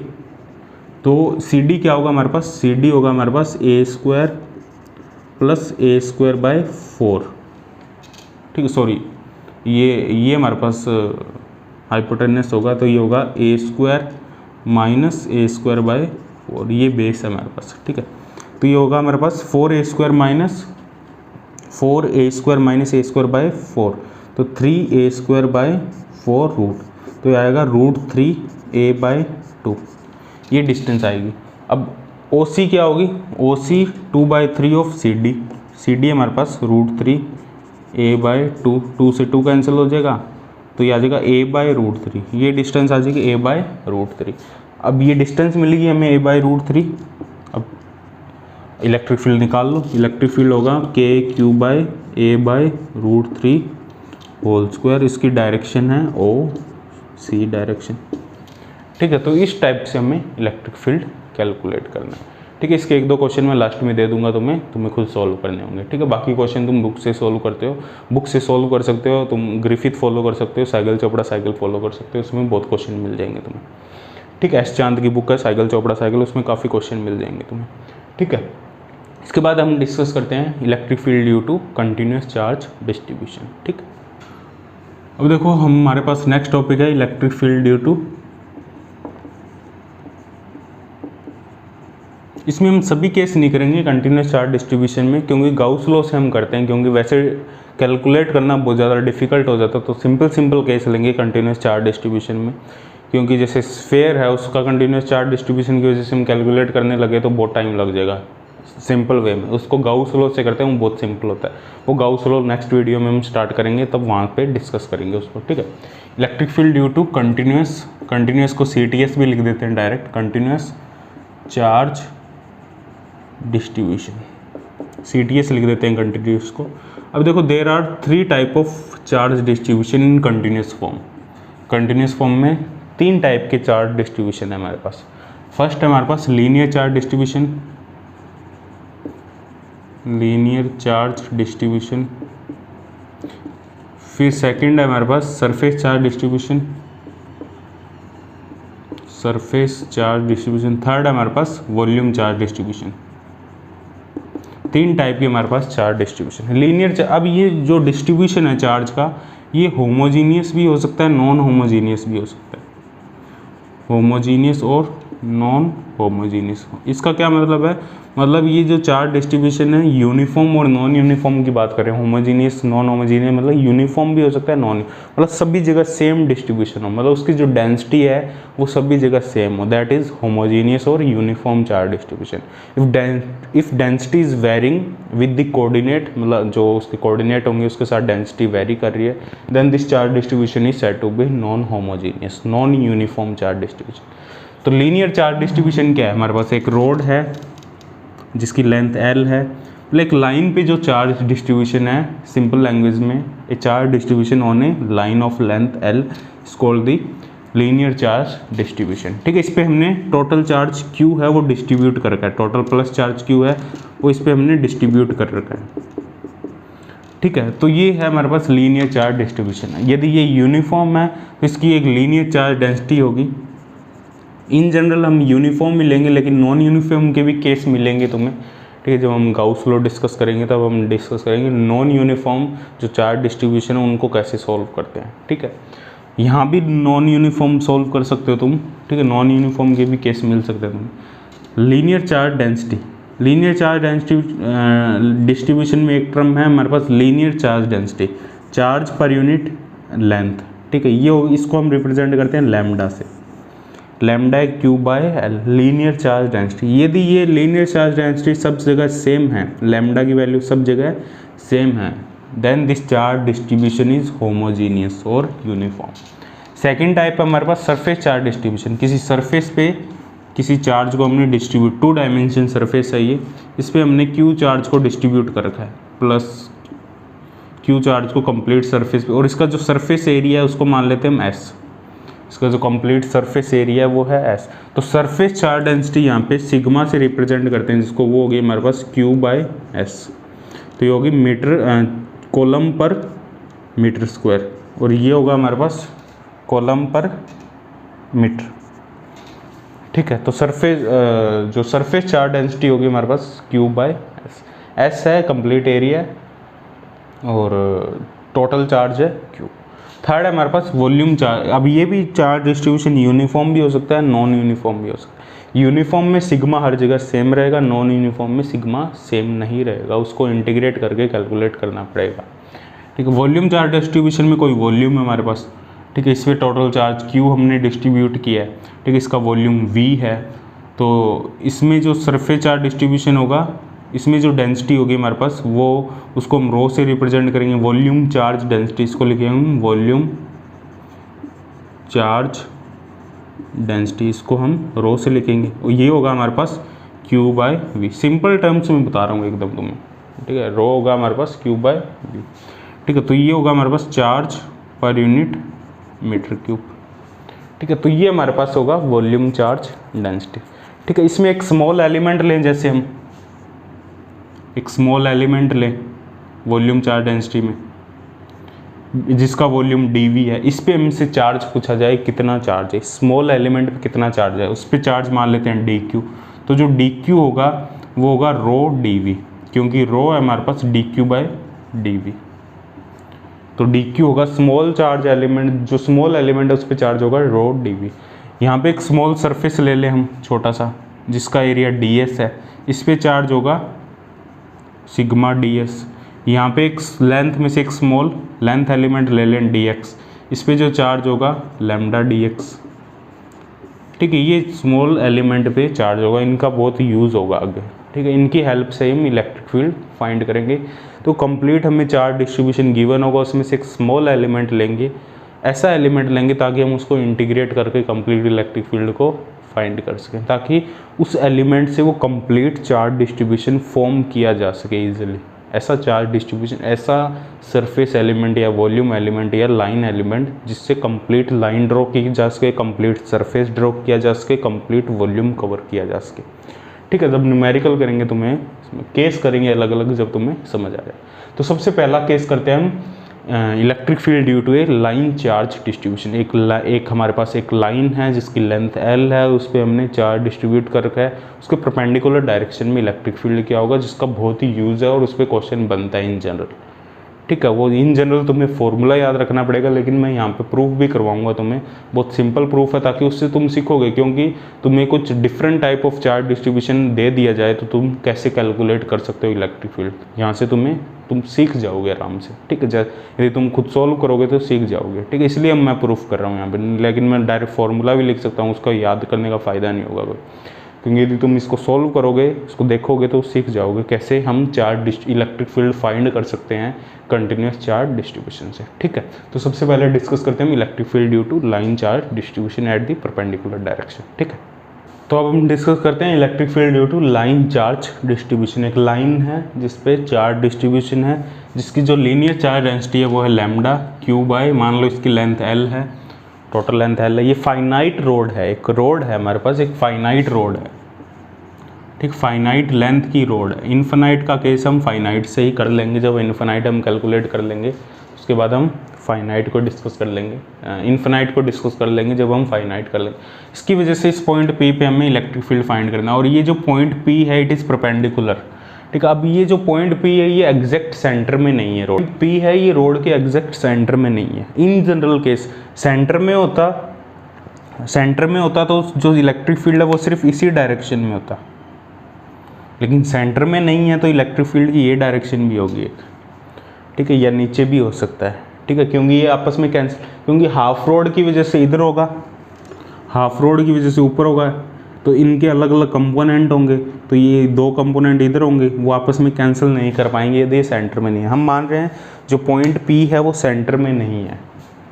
तो CD क्या होगा हमारे पास, CD होगा हमारे पास A² + A²/4, ठीक है। सॉरी, ये हमारे पास हाइपोटेनस होगा, तो ये होगा A² - A²/4, ये बेस है हमारे पास, ठीक है। तो ये होगा हमारे पास 4A² - A²/4, तो 3A²/4 रूट, तो ये आएगा √3A/2, ये डिस्टेंस आएगी। अब OC क्या होगी, OC 2/3 ऑफ CD, CD हमारे पास √3A/2, 2 से 2 कैंसिल हो जाएगा, तो ये आ जाएगा A/√3, ये डिस्टेंस आ जाएगी A/√3। अब ये डिस्टेंस मिलेगी हमें A/√3। अब इलेक्ट्रिक फील्ड निकाल लो, इलेक्ट्रिक फील्ड होगा KQ/A/√3², इसकी डायरेक्शन है OC डायरेक्शन, ठीक है। तो इस टाइप से हमें इलेक्ट्रिक फील्ड कैलकुलेट करना है, ठीक है। इसके 1-2 क्वेश्चन मैं लास्ट में दे दूंगा तुम्हें खुद सॉल्व करने होंगे, ठीक है। बाकी क्वेश्चन तुम बुक से सॉल्व करते हो, बुक से सॉल्व कर सकते हो, तुम ग्रिफिथ फॉलो कर सकते हो, साइकिल चोपड़ा साइकिल फॉलो कर सकते हो, उसमें बहुत क्वेश्चन मिल जाएंगे तुम्हें, ठीक है। एस चांद की बुक है साइकिल चोपड़ा साइकिल, उसमें काफ़ी क्वेश्चन मिल जाएंगे तुम्हें, ठीक है। इसके बाद हम डिस्कस करते हैं electric field due to continuous charge distribution, ठीक। अब देखो हमारे पास नेक्स्ट टॉपिक है इलेक्ट्रिक फील्ड ड्यू टू, इसमें हम सभी केस नहीं करेंगे कंटिन्यूस चार्ज डिस्ट्रीब्यूशन में, क्योंकि गाउस लॉ से हम करते हैं, क्योंकि वैसे कैलकुलेट करना बहुत ज़्यादा डिफिकल्ट हो जाता है। तो सिंपल केस लेंगे कंटिन्यूस चार्ज डिस्ट्रीब्यूशन में, क्योंकि जैसे स्फेयर है उसका कंटिन्यूस चार्ज डिस्ट्रीब्यूशन की वजह से हम कैलकुलेट करने लगे तो बहुत टाइम लग जाएगा सिंपल वे में। उसको गाउस लॉ से करते हैं, वो बहुत सिंपल होता है। वो गाउस लॉ नेक्स्ट वीडियो में हम स्टार्ट करेंगे, तब वहाँ पे डिस्कस करेंगे उसको, ठीक है। Electric field due to continuous को CTS भी लिख देते हैं direct, continuous charge distribution, CTS लिख देते हैं कंटिन्यूस को। अब देखो there are 3 type of charge distribution in continuous form. Continuous form में 3 टाइप के चार्ज डिस्ट्रीब्यूशन है हमारे पास। फर्स्ट है हमारे पास लीनियर चार्ज डिस्ट्रीब्यूशन, फिर सेकंड है हमारे पास सरफेस चार्ज डिस्ट्रीब्यूशन, थर्ड है हमारे पास वॉल्यूम चार्ज डिस्ट्रीब्यूशन। 3 टाइप की हमारे पास चार्ज डिस्ट्रीब्यूशन है। लीनियर, अब ये जो डिस्ट्रीब्यूशन है चार्ज का, ये होमोजीनियस भी हो सकता है, नॉन होमोजीनियस भी हो सकता है, होमोजीनियस और नॉन होमोजीनियस। इसका क्या मतलब है, मतलब ये जो चार्ज डिस्ट्रीब्यूशन है यूनिफॉर्म और नॉन यूनिफॉर्म की बात करें, होमोजीनियस नॉन होमोजीनियस, मतलब यूनिफॉर्म भी हो सकता है, नॉन, मतलब सभी जगह सेम डिस्ट्रीब्यूशन हो, मतलब उसकी जो डेंसिटी है वो सभी जगह सेम हो, दैट इज होमोजीनियस और uniform charge distribution. If density is varying with the coordinate, मतलब जो उसके कोऑर्डिनेट होंगे उसके साथ डेंसिटी वेरी कर रही है, then this charge distribution is said to be non homogeneous, non uniform charge distribution. तो लीनियर चार्ज डिस्ट्रीब्यूशन क्या है, हमारे पास एक रोड है जिसकी लेंथ L है, एक लाइन पे जो चार्ज डिस्ट्रीब्यूशन है, सिंपल लैंग्वेज में ए charge distribution on A line of length L is called the linear charge distribution. ठीक है, इस पे हमने टोटल चार्ज Q है वो डिस्ट्रीब्यूट कर रखा है, टोटल प्लस चार्ज Q है वो इस पे हमने डिस्ट्रीब्यूट कर रखा है। ठीक है, तो ये है हमारे पास लीनियर चार्ज डिस्ट्रीब्यूशन है। यदि ये यूनिफॉर्म है तो इसकी एक लीनियर चार्ज डेंसिटी होगी। इन जनरल हम यूनिफॉर्म मिलेंगे, लेकिन नॉन यूनिफॉर्म के भी केस मिलेंगे तुम्हें। ठीक है, जब हम गाउस लॉ डिस्कस करेंगे तब हम डिस्कस करेंगे नॉन यूनिफॉर्म जो चार्ज डिस्ट्रीब्यूशन है उनको कैसे सॉल्व करते हैं। ठीक है, यहाँ भी नॉन यूनिफॉर्म सॉल्व कर सकते हो तुम। ठीक है, नॉन यूनिफॉर्म के भी केस मिल सकते हैं तुम्हें। Linear charge density, linear charge density distribution में एक टर्म है हमारे पास लीनियर चार्ज डेंसिटी, चार्ज पर यूनिट लेंथ। ठीक है, ये इसको हम रिप्रेजेंट करते हैं लैम्डा से, lambda Q by L, linear charge density. यदि ये लीनियर चार्ज डेंसिटी सब जगह सेम है, लैम्डा की वैल्यू सब जगह सेम है, then this charge distribution is homogeneous और यूनिफॉर्म। सेकेंड टाइप है हमारे पास सरफेस चार्ज डिस्ट्रीब्यूशन। किसी सरफेस पे किसी चार्ज को हमने डिस्ट्रीब्यूट, 2 डायमेंशन सरफेस है ये, इस पर हमने Q चार्ज को डिस्ट्रीब्यूट कर रखा है, प्लस Q चार्ज को कंप्लीट सरफेस पे, और इसका जो सरफेस एरिया है उसको मान लेते हैं हम S, इसका जो कंप्लीट सरफेस एरिया है वो है S। तो सरफेस चार्ज डेंसिटी यहाँ पे सिग्मा से रिप्रेजेंट करते हैं, जिसको वो होगी हमारे पास Q बाय S। तो ये होगी मीटर कॉलम पर मीटर स्क्वायर, और ये होगा हमारे पास कॉलम पर मीटर। ठीक है, तो सरफेस जो सरफेस चार्ज डेंसिटी होगी हमारे पास Q बाय S। S है कंप्लीट एरिया और टोटल चार्ज है Q। थर्ड है हमारे पास वॉल्यूम चार्ज। अब ये भी चार्ज डिस्ट्रीब्यूशन यूनिफॉर्म भी हो सकता है, नॉन यूनिफॉर्म भी हो सकता है। यूनिफॉर्म में सिग्मा हर जगह सेम रहेगा, नॉन यूनिफॉर्म में सिग्मा सेम नहीं रहेगा, उसको इंटीग्रेट करके कैलकुलेट करना पड़ेगा। ठीक है, वॉल्यूम चार्ज डिस्ट्रीब्यूशन में कोई वॉल्यूम है हमारे पास। ठीक है, इसमें टोटल चार्ज Q हमने डिस्ट्रीब्यूट किया है। ठीक है, इसका वॉल्यूम V है, तो इसमें जो सरफेस चार्ज डिस्ट्रीब्यूशन होगा, इसमें जो डेंसिटी होगी हमारे पास वो, उसको हम रो से रिप्रेजेंट करेंगे, वॉल्यूम चार्ज डेंसिटी, इसको लिखेंगे हम वॉल्यूम चार्ज डेंसिटी, इसको हम रो से लिखेंगे, और ये होगा हमारे पास Q by V। Simple terms में बता रहा हूँ एकदम तुम्हें। ठीक है, रो होगा हमारे पास Q बाय V। ठीक है, तो ये होगा हमारे पास चार्ज पर यूनिट मीटर क्यूब। ठीक है, तो ये हमारे पास होगा वॉल्यूम चार्ज डेंसिटी। ठीक है, इसमें एक स्मॉल एलिमेंट लें, जैसे हम एक स्मॉल एलिमेंट लें वॉल्यूम चार्ज डेंसिटी में, जिसका वॉल्यूम dV है, इस पे हमसे चार्ज पूछा जाए कितना चार्ज है, स्मॉल एलिमेंट पे कितना चार्ज है, उस पे चार्ज मान लेते हैं dQ। तो जो dQ होगा वो होगा रो dV, क्योंकि रो है हमारे पास dQ बाय dV। तो dQ होगा स्मॉल चार्ज एलिमेंट, जो स्मॉल एलिमेंट है उस पर चार्ज होगा रो dV। यहाँ पे एक स्मॉल सरफेस ले लें हम छोटा सा, जिसका एरिया ds है, इस पे चार्ज होगा सिग्मा ds। यहाँ पे एक लेंथ में से एक स्मॉल लेंथ एलिमेंट ले लें dx, इस पे जो चार्ज होगा लैम्डा dx। ठीक है, ये स्मॉल एलिमेंट पे चार्ज होगा, इनका बहुत यूज़ होगा आगे। ठीक है, इनकी हेल्प से हम इलेक्ट्रिक फील्ड फाइंड करेंगे। तो कंप्लीट हमें चार्ज डिस्ट्रीब्यूशन गिवन होगा, उसमें से एक स्मॉल एलिमेंट लेंगे, ऐसा एलिमेंट लेंगे ताकि हम उसको इंटीग्रेट करके कंप्लीट इलेक्ट्रिक फील्ड को फाइंड कर सकें, ताकि उस एलिमेंट से वो कंप्लीट चार्ज डिस्ट्रीब्यूशन फॉर्म किया जा सके इजीली। ऐसा चार्ज डिस्ट्रीब्यूशन, ऐसा सरफेस एलिमेंट या वॉल्यूम एलिमेंट या लाइन एलिमेंट जिससे कंप्लीट लाइन ड्रॉ की जा सके, कंप्लीट सरफेस ड्रॉ किया जा सके, कंप्लीट वॉल्यूम कवर किया जा सके। ठीक है, जब न्यूमेरिकल करेंगे तुम्हें केस करेंगे अलग अलग, जब तुम्हें समझ आ जाए। तो सबसे पहला केस करते हैं हम electric field due to a line charge distribution. एक हमारे पास एक लाइन है जिसकी लेंथ L है, उस पर हमने चार्ज डिस्ट्रीब्यूट कर रखा है, उसके परपेंडिकुलर डायरेक्शन में इलेक्ट्रिक फील्ड क्या होगा, जिसका बहुत ही यूज़ है और उस पर क्वेश्चन बनता है इन जनरल। ठीक है, वो इन जनरल तुम्हें फॉर्मूला याद रखना पड़ेगा, लेकिन मैं यहाँ पे प्रूफ भी करवाऊंगा तुम्हें, बहुत सिंपल प्रूफ है, ताकि उससे तुम सीखोगे। क्योंकि तुम्हें कुछ different type of charge distribution दे दिया जाए तो तुम कैसे कैलकुलेट कर सकते हो इलेक्ट्रिक फील्ड, यहाँ से तुम सीख जाओगे आराम से। ठीक है, यदि तुम खुद सॉल्व करोगे तो सीख जाओगे। ठीक है, इसलिए मैं प्रूफ कर रहा हूँ यहाँ पर, लेकिन मैं डायरेक्ट फार्मूला भी लिख सकता हूँ, उसका याद करने का फ़ायदा नहीं होगा कोई, क्योंकि यदि तुम इसको सॉल्व करोगे, इसको देखोगे तो सीख जाओगे कैसे हम चार्ज इलेक्ट्रिक फील्ड फाइंड कर सकते हैं कंटिन्यूस चार्ज डिस्ट्रीब्यूशन से। ठीक है, तो सबसे पहले डिस्कस करते हैं electric field due to line charge distribution at the perpendicular direction. ठीक है, तो अब हम डिस्कस करते हैं electric field due to line charge distribution. एक लाइन है जिसपे चार्ज डिस्ट्रीब्यूशन है, जिसकी जो लीनियर चार्ज डेंसिटी है वो है लैम्डा Q बाय, मान लो इसकी लेंथ L है, टोटल लेंथ एल है, ये फाइनाइट रोड है, एक रोड है हमारे पास, एक फाइनाइट रोड है, ठीक, फाइनाइट लेंथ की रोड है। इन्फिनाइट का केस हम फाइनाइट से ही कर लेंगे, जब इन्फिनाइट हम कैलकुलेट कर लेंगे उसके बाद हम फाइनाइट को डिस्कस कर लेंगे, इन्फिनाइट को डिस्कस कर लेंगे जब हम फाइनाइट कर लेंगे। इसकी वजह से इस पॉइंट पी पे हमें इलेक्ट्रिक फील्ड फाइंड करना है, और ये जो पॉइंट पी है इट इज़ परपेंडिकुलर, ठीक है। अब ये जो पॉइंट पी है ये एग्जैक्ट सेंटर में नहीं है, रोड पी है ये रोड के एग्जैक्ट सेंटर में नहीं है। इन जनरल केस सेंटर में होता तो जो इलेक्ट्रिक फील्ड है वो सिर्फ इसी डायरेक्शन में होता, लेकिन सेंटर में नहीं है तो इलेक्ट्रिक फील्ड की ये डायरेक्शन भी होगी एक, ठीक है, या नीचे भी हो सकता है, ठीक है, क्योंकि ये आपस में कैंसिल, क्योंकि हाफ रोड की वजह से इधर होगा, हाफ रोड की वजह से ऊपर होगा, तो इनके अलग अलग कंपोनेंट होंगे, तो ये दो कंपोनेंट इधर होंगे, वो आपस में कैंसिल नहीं कर पाएंगे यदि ये सेंटर में नहीं है। हम मान रहे हैं जो पॉइंट पी है वो सेंटर में नहीं है,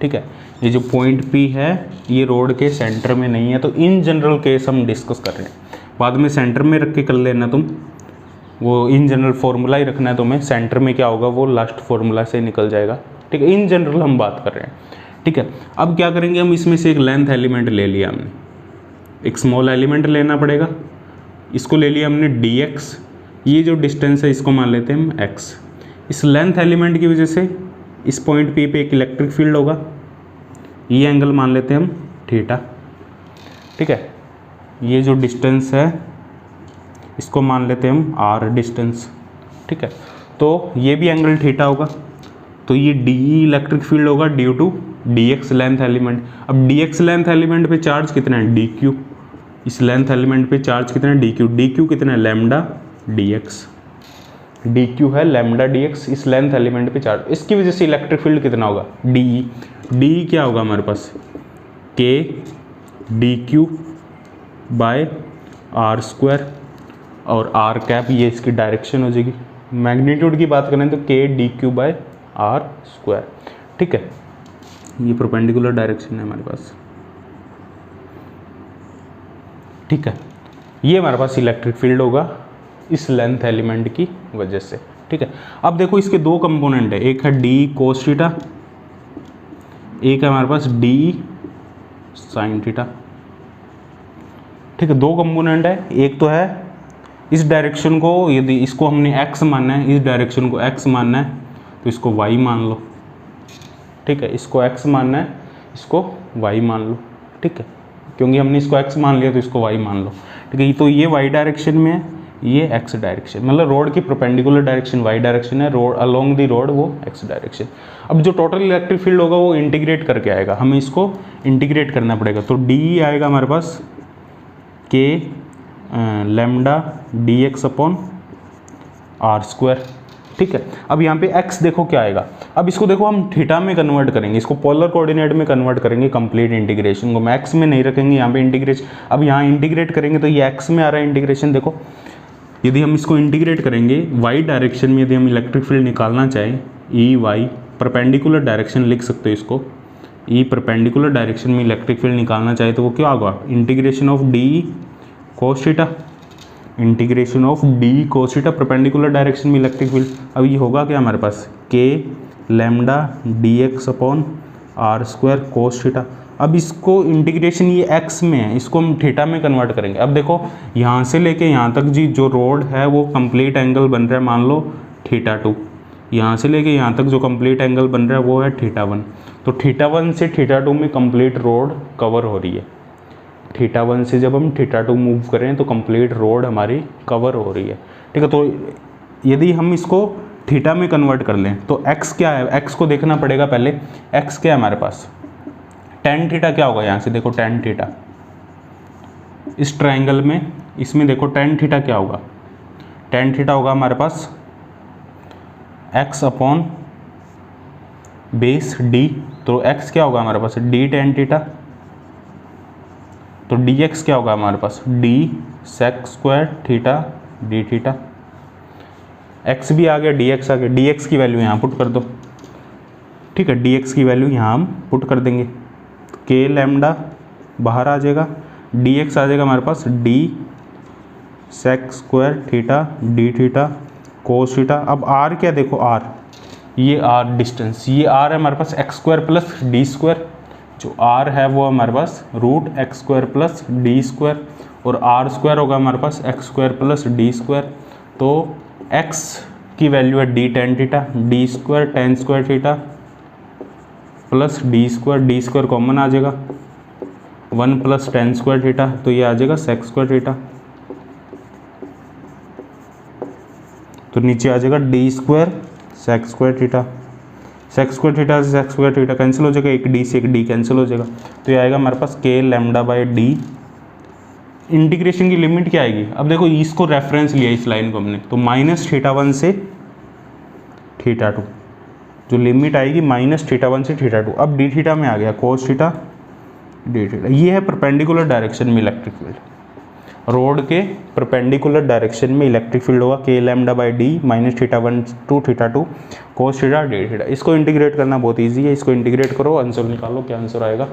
ठीक है, ये जो पॉइंट पी है ये रोड के सेंटर में नहीं है, तो इन जनरल केस हम डिस्कस कर रहे हैं, बाद में सेंटर में रख के कर लेना तुम, वो इन जनरल फार्मूला ही रखना है तुम्हें, सेंटर में क्या होगा वो लास्ट फार्मूला से निकल जाएगा, ठीक है। इन जनरल हम बात कर रहे हैं, ठीक है। अब क्या करेंगे हम, इसमें से एक लेंथ एलिमेंट ले लिया हमने, एक स्मॉल एलिमेंट लेना पड़ेगा, इसको ले लिया हमने dx, ये जो डिस्टेंस है इसको मान लेते हैं हम x। इस लेंथ एलिमेंट की वजह से इस पॉइंट P पे एक इलेक्ट्रिक फील्ड होगा, ये एंगल मान लेते हैं हम थीटा, ठीक है। ये जो डिस्टेंस है इसको मान लेते हैं हम r डिस्टेंस, ठीक है, तो ये भी एंगल थीटा होगा, तो ये डी इलेक्ट्रिक फील्ड होगा due to dx length element. अब dx लेंथ एलिमेंट पे चार्ज कितना है dq, इस लेंथ एलिमेंट पे चार्ज कितना है dq कितना है लैम्डा dx, dq है लैम्डा dx इस लेंथ एलिमेंट पे चार्ज, इसकी वजह से इलेक्ट्रिक फील्ड कितना होगा de क्या होगा हमारे पास k dq by r square, और r कैप ये इसकी डायरेक्शन हो जाएगी। मैग्नीट्यूड की बात करें तो k dq by r square, ठीक है, ये परपेंडिकुलर डायरेक्शन है हमारे पास, ठीक है। ये हमारे पास इलेक्ट्रिक फील्ड होगा इस लेंथ एलिमेंट की वजह से, ठीक है। अब देखो इसके दो कंपोनेंट है, एक है डी कोस थीटा, एक है हमारे पास डी साइन थीटा, ठीक है, दो कंपोनेंट है। एक तो है इस डायरेक्शन को, यदि इसको हमने x मानना है, इस डायरेक्शन को x मानना है तो इसको y मान लो, ठीक है, इसको x मानना है, इसको y मान लो, ठीक है, क्योंकि हमने इसको x मान लिया तो इसको y मान लो, ठीक है। तो ये y डायरेक्शन में है, ये x डायरेक्शन, मतलब रोड की परपेंडिकुलर डायरेक्शन y डायरेक्शन है, रोड अलोंग द रोड वो x डायरेक्शन। अब जो टोटल इलेक्ट्रिक फील्ड होगा वो इंटीग्रेट करके आएगा, हमें इसको इंटीग्रेट करना पड़ेगा, तो d आएगा हमारे पास k lambda dx upon r square, ठीक है। अब यहाँ पे x देखो क्या आएगा, अब इसको देखो हम थीटा में कन्वर्ट करेंगे, इसको पोलर कोऑर्डिनेट में कन्वर्ट करेंगे, कंप्लीट इंटीग्रेशन को x में नहीं रखेंगे, यहाँ पे इंटीग्रेशन, अब यहाँ इंटीग्रेट करेंगे तो ये x में आ रहा है इंटीग्रेशन, देखो यदि हम इसको इंटीग्रेट करेंगे y डायरेक्शन में, यदि हम इलेक्ट्रिक फील्ड निकालना चाहें ई वाई परपेंडिकुलर डायरेक्शन लिख सकते हो इसको, ई परपेंडिकुलर डायरेक्शन में इलेक्ट्रिक फील्ड निकालना चाहे तो वो क्या होगा, integration of d cos theta, integration of d cos theta perpendicular direction में इलेक्ट्रिक फील्ड। अब ये होगा क्या हमारे पास k lambda d x upon r square cos theta. अब इसको इंटीग्रेशन ये x में है, इसको हम थीटा में कन्वर्ट करेंगे। अब देखो यहाँ से लेके यहाँ तक जी जो रोड है वो कंप्लीट एंगल बन रहा है, मान लो θ2, यहाँ से लेके यहाँ तक जो कंप्लीट एंगल बन रहा है वो है θ1, तो θ1 से θ2 में कंप्लीट रोड कवर हो रही है, θ1 से जब हम θ2 मूव करें तो कंप्लीट रोड हमारी कवर हो रही है, ठीक है। तो यदि हम इसको थीटा में कन्वर्ट कर लें तो x क्या है, x को देखना पड़ेगा पहले, x क्या है हमारे पास, tan थीटा क्या होगा, यहाँ से देखो tan थीटा, इस ट्रायंगल में इसमें देखो tan थीटा क्या होगा, tan थीटा होगा हमारे पास x अपॉन बेस d, तो x क्या होगा हमारे पास d tan थीटा, तो dx क्या होगा हमारे पास d sec square theta d theta, x भी आ गया dx आ गया, dx की वैल्यू यहाँ पुट कर दो, ठीक है, dx की वैल्यू यहाँ हम पुट कर देंगे, k लैम्डा बाहर आ जाएगा, dx आ जाएगा हमारे पास d sec square theta d theta cos theta. अब r क्या देखो r, ये r डिस्टेंस, ये r है हमारे पास x square plus d square, जो r है वो हमारे पास √x² प्लस d² और r² होगा हमारे पास x² प्लस d²। तो x की वैल्यू है d tan theta, d² tan square theta plus d² common आ जाएगा 1 प्लस tan स्क्वायर थीटा, तो ये आ जाएगा sec² थीटा। तो नीचे आ जाएगा d² sec² theta, sec² theta से sec² थीटा कैंसिल हो जाएगा, एक d से एक d कैंसिल हो जाएगा। तो ये आएगा हमारे पास k λ/d। इंटीग्रेशन की लिमिट क्या आएगी, अब देखो इसको रेफरेंस लिया इस लाइन को हमने, तो -θ1 से θ2, जो लिमिट आएगी -θ1 से θ2। अब d थीटा में आ गया cos थीटा d थीटा। ये है परपेंडिकुलर डायरेक्शन में इलेक्ट्रिक फील्ड, रोड के परपेंडिकुलर डायरेक्शन में इलेक्ट्रिक फील्ड होगा k λ/d -θ1 to θ2 cos theta d theta. इसको इंटीग्रेट करना बहुत इजी है, इसको इंटीग्रेट करो, आंसर निकालो, क्या आंसर आएगा।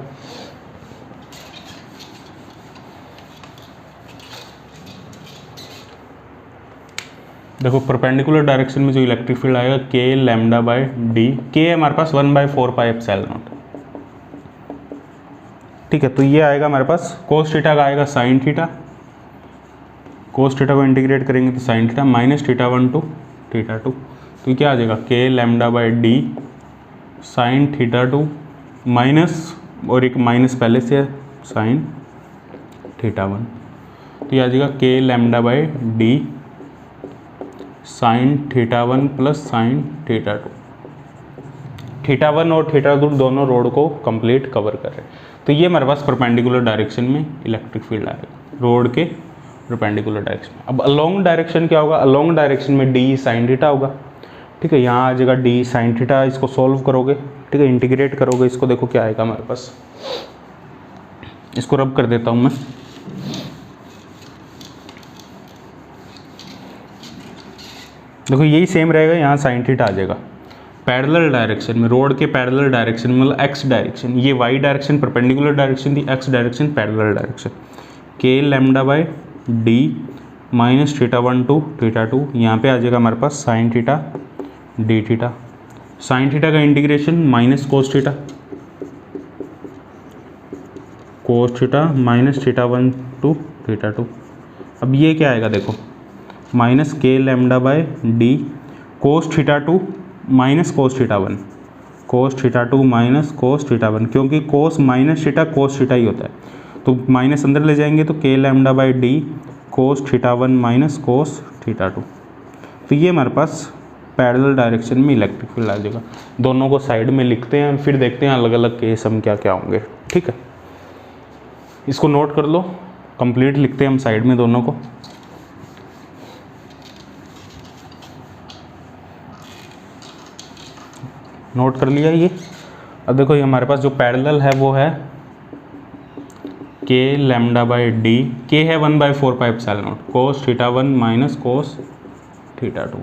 देखो परपेंडिकुलर डायरेक्शन में जो इलेक्ट्रिक फील्ड आएगा k λ/d, k है हमारे पास 1/4πε0, ठीक है। तो ये आएगा हमारे पास cos थीटा का आएगा sin थीटा, cos थीटा को इंटीग्रेट करेंगे तो sin थीटा -θ1 to θ2, तो क्या आ जाएगा k λ/d sin θ2 माइनस, और एक माइनस पहले से है sin θ1, तो ये आ जाएगा k λ/d sin θ1 plus sin θ2। θ1 और θ2 दोनों रोड को कंप्लीट कवर कर रहे हैं। तो ये हमारे पास परपेंडिकुलर डायरेक्शन में इलेक्ट्रिक फील्ड आएगा, रोड के परपेंडिकुलर डायरेक्शन में। अब अलोंग डायरेक्शन क्या होगा, अलोंग डायरेक्शन में d sin थीटा होगा, ठीक है। यहाँ आ जाएगा d sin थीटा, इसको सॉल्व करोगे, ठीक है, इंटीग्रेट करोगे इसको, देखो क्या आएगा हमारे पास। इसको रब कर देता हूँ मैं, देखो यही सेम रहेगा, यहाँ sin थीटा आ जाएगा। पैरेलल डायरेक्शन में, रोड के पैरेलल डायरेक्शन में, मतलब x डायरेक्शन, ये y डायरेक्शन परपेंडिकुलर डायरेक्शन थी, x direction parallel direction, k λ/d -θ1 to θ2, यहाँ पे आ जाएगा हमारे पास sin theta d theta. sin theta का integration -cos theta, cos theta -θ1 to θ2। अब ये क्या आएगा देखो, -k λ/d cos θ2 -cos θ1, cos θ2 -cos θ1, क्योंकि cos -θ cos θ ही होता है, तो माइनस अंदर ले जाएंगे तो k λ/d cos θ1 cos θ2। तो ये हमारे पास पैरेलल डायरेक्शन में इलेक्ट्रिक फील्ड आ जाएगा। दोनों को साइड में लिखते हैं, फिर देखते हैं अलग अलग केस हम क्या क्या होंगे, ठीक है। इसको नोट कर लो, कंप्लीट लिखते हैं हम साइड में दोनों को। नोट कर लिया ये। अब देखो ये हमारे पास जो पैरेलल है वो है k λ/d, k है 1/4πε0 cos θ1 cos θ2,